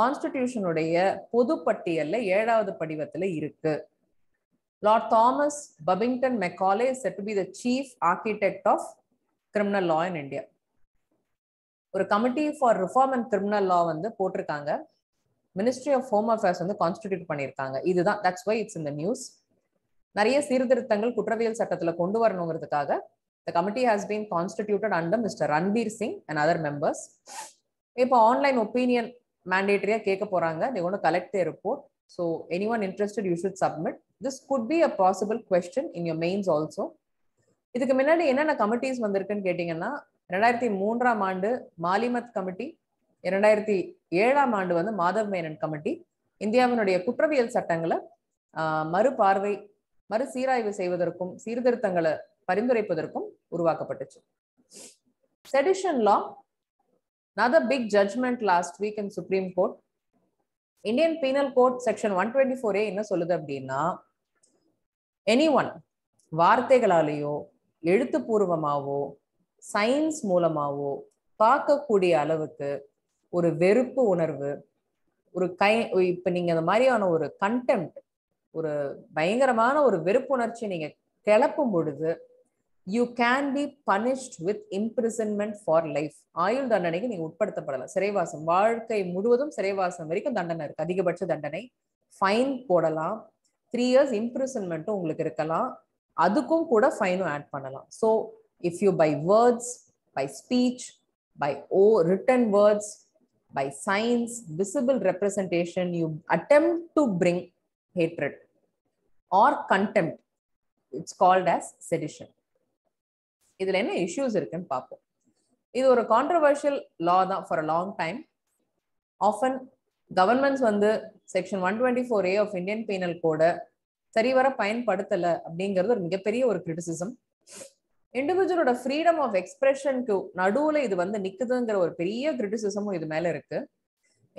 கான்ஸ்டிடியூஷனுடைய பொதுப்பட்டியல்ல 7வது படிவத்துல இருக்கு. Lord Thomas Babington Macaulay is said to be the chief architect of criminal law in India. ஒரு committee for reform and criminal law வந்து போட்டிருக்காங்க. மினிஸ்ட்ரி ஆஃப் ஹோம் அஃபேர்ஸ் வந்து கான்ஸ்டிடியூட் பண்ணியிருக்காங்க. இதுதான் that's why it's in the news. நிறைய சீர்திருத்தங்கள் குற்றவியல் சட்டத்துல கொண்டு வரணுங்கிறதுக்காக the committee has been constituted under Mr. Ranbir Singh and other members. இப்போ ஆன்லைன் ஒப்பீனியன் மேண்டேட்டரியா கேட்க போறாங்க. they want to collect their report. So anyone interested, you should submit. This could be a possible question in your mains also. இதுக்கு முன்னாடி என்னென்ன committees வந்திருக்குன்னு கேட்டீங்கன்னா, 2003ஆம் ஆண்டு மாலிமத் committee, 2007ஆம் ஆண்டு வந்து மாதவ் மேனன் கமிட்டி இந்தியாவினுடைய குற்றவியல் சட்டங்களை மறுபார்வை, மறுசீராய்வு செய்வதற்கும் சீர்திருத்தங்களை பரிந்துரைப்பதற்கும் உருவாக்கப்பட்டுச்சு. Sedition law, another big judgment last week in Supreme Court. Indian Penal Code section 124A என்ன சொல்லுது அப்படின்னா, anyone வார்த்தைகளாலேயோ எழுத்துப்பூர்வமாவோ சயின்ஸ் மூலமாவோ பார்க்கக்கூடிய அளவுக்கு ஒரு வெறுப்பு உணர்வு, ஒரு இப்ப நீங்க அந்த மாதிரியான ஒரு கண்டெம்ட், ஒரு பயங்கரமான ஒரு வெறுப்புணர்ச்சி நீங்க கிளப்பும் பொழுது you can be punished with imprisonment for life. ஆயுள் தண்டனைக்கு நீங்க உட்படுத்தப்படலாம். சிறைவாசம், வாழ்க்கை முழுவதும் சிறைவாசம் வரைக்கும் தண்டனை இருக்கு, அதிகபட்ச தண்டனை. ஃபைன் போடலாம், 3 years imprisonment உங்களுக்கு இருக்கலாம், அதுக்கும் கூட ஃபைனும் ஆட் பண்ணலாம். So if you by words, by speech, by written words, by signs, visible representation, you attempt to bring hatred or contempt, it's called as sedition. இதுல என்ன இஷ்யூஸ் இருக்குன்னு பார்ப்போம். இது ஒரு கான்ட்ரவர்ஷியல் லா தான் for a long time. Often governments வந்து section 124A of Indian penal கோட சரிவர பயன்படுத்தலை அப்படிங்கிறது ஒரு மிகப்பெரிய ஒரு கிரிட்டிசிசம். இண்டிவிஜுவலோட ஃப்ரீடம் ஆஃப் எக்ஸ்பிரஷனுக்கு நடுவுல இது வந்து நிக்குதுங்கிற ஒரு பெரிய கிரிட்டிசிசமும் இது மேல இருக்கு.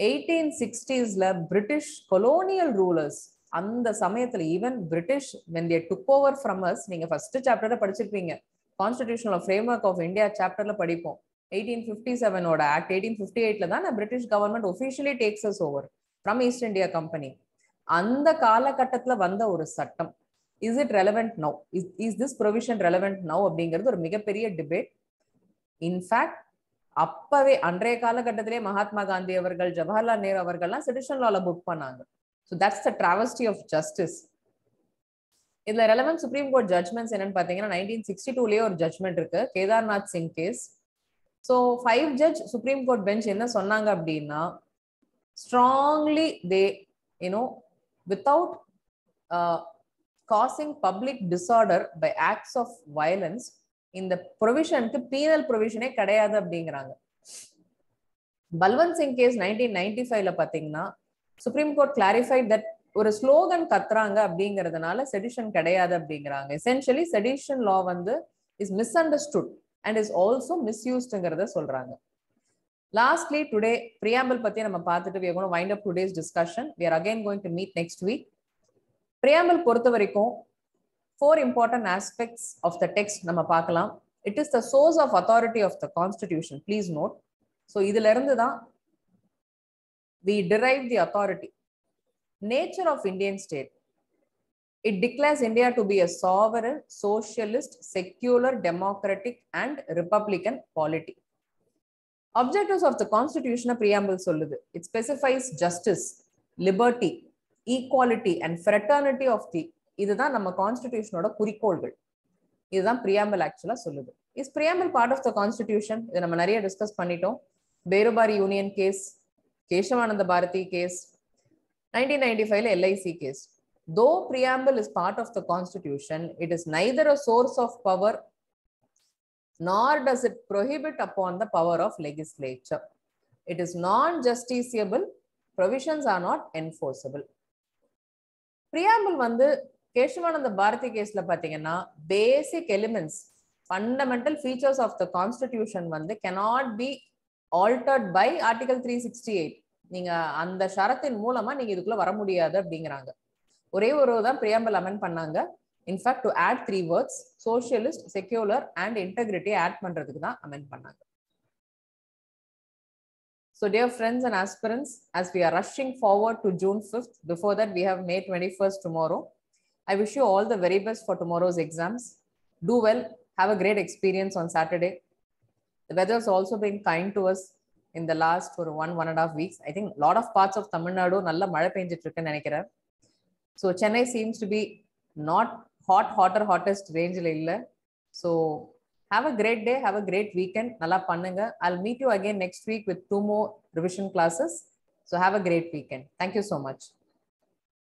1860s பிரிட்டிஷ் கொலோனியல் ரூலர்ஸ், அந்த சமயத்துல even British when they took over from us, நீங்க ஃபர்ஸ்ட் சாப்டர்ல படிச்சிருப்பீங்க, கான்ஸ்டிடியூஷனல் ஃப்ரேம்வொர்க் ஆஃப் இந்தியா சாப்டர்ல படிப்போம். 1857 ஆக்ட் 1858 தான் British government officially takes as over from East India company. அந்த காலகட்டத்துல வந்த ஒரு சட்டம், is it relevant now, is this provision relevant now அப்படிங்கிறது ஒரு மிகப்பெரிய டிபேட். இன்ஃபேக்ட் அப்பவே அன்றைய காலகட்டத்திலே மகாத்மா காந்தி அவர்கள், ஜவஹர்லால் நேரு அவர்கள்லாம் செடிஷன் லால புக் பண்ணாங்க. So that's the travesty of justice. இதுல ரெலவென்ட் சுப்ரீம் கோர்ட் ஜட்மெண்ட்ஸ் என்னன்னு பாத்தீங்கன்னா 1962லயே ஒரு ஜட்மெண்ட் இருக்கு, Kedarnath Singh case. So 5 judge supreme court bench என்ன சொன்னாங்க அப்படின்னா, strongly they without causing public disorder by acts of violence, இந்த ப்ரொவிஷனுக்கு பீனல் ப்ரொவிஷனே கிடையாது அப்படிங்கிறாங்க. பல்வந்த் சிங் கேஸ் 1995ல பாத்தீங்கன்னா சுப்ரீம் கோர்ட் கிளாரிஃபைட் தட் ஒரு ஸ்லோகன் கத்துறாங்க அப்படிங்கிறதுனால செடிஷன் கிடையாது அப்படிங்கிறாங்க. எசென்ஷியலி செடிஷன் லா வந்து is misunderstood and is also மிஸ்யூஸ்டுங்கிறத சொல்றாங்க. லாஸ்ட்லி டுடே preamble பத்தி நம்ம பார்த்துட்டு we are going to wind up today's discussion. We are again going to meet next week. preamble பொறுத்த வரைக்கும் 4 important aspects of the text நம்ம பார்க்கலாம். It is the source of authority of the constitution, please note. So இதுல இருந்து தான் we derive the authority. Nature of Indian state. It declares India to be a sovereign, socialist, secular, democratic and republican polity. Objectives of the constitution preamble சொல்லுது. It specifies justice, liberty, equality and fraternity of the, இதுதான் நம்ம கான்ஸ்டிடியூஷனோட குறிக்கோள்கள். இதுதான் preamble ஆக்சுவலா சொல்லுது. Is preamble part of the constitution? இதை நம்ம நிறைய டிஸ்கஸ் பண்ணிட்டோம். Berubari union case, Kesavananda Bharati case, 1995 LIC case. Though preamble is part of the constitution, it is neither a source of power nor does it prohibit upon the power of legislature. It is non-justiciable. Provisions are not enforceable. Preamble வந்து கேசவானந்த பாரதி கேஸ்ல பாத்தீங்கன்னா basic elements, fundamental features of the constitution வந்து cannot be altered by article 368. நீங்க அந்த ஷரத்தின் மூலமா நீங்க இதுக்குள்ள வர முடியாது அப்படிங்கிறாங்க. ஒரே ஒரு தான் preamble amend பண்ணாங்க. In fact, to add 3 words, socialist, secular and integrity add பண்றதுக்கு தான் amend பண்ணாங்க. So dear friends and aspirants, as we are rushing forward to June 5th, before that we have May 21st tomorrow. I wish you all the very best for tomorrow's exams. Do well, have a great experience on Saturday. The weather has also been kind to us in the last for 1.5 weeks. I think a lot of parts of Tamil Nadu நல்ல மழை பெஞ்சிட்டு இருக்குன்னு நினைக்கிறேன். So Chennai seems to be not hottest range ல இல்ல. So have a great day, have a great weekend. நல்லா பண்ணுங்க. I'll meet you again next week with 2 more revision classes. So have a great weekend. Thank you so much.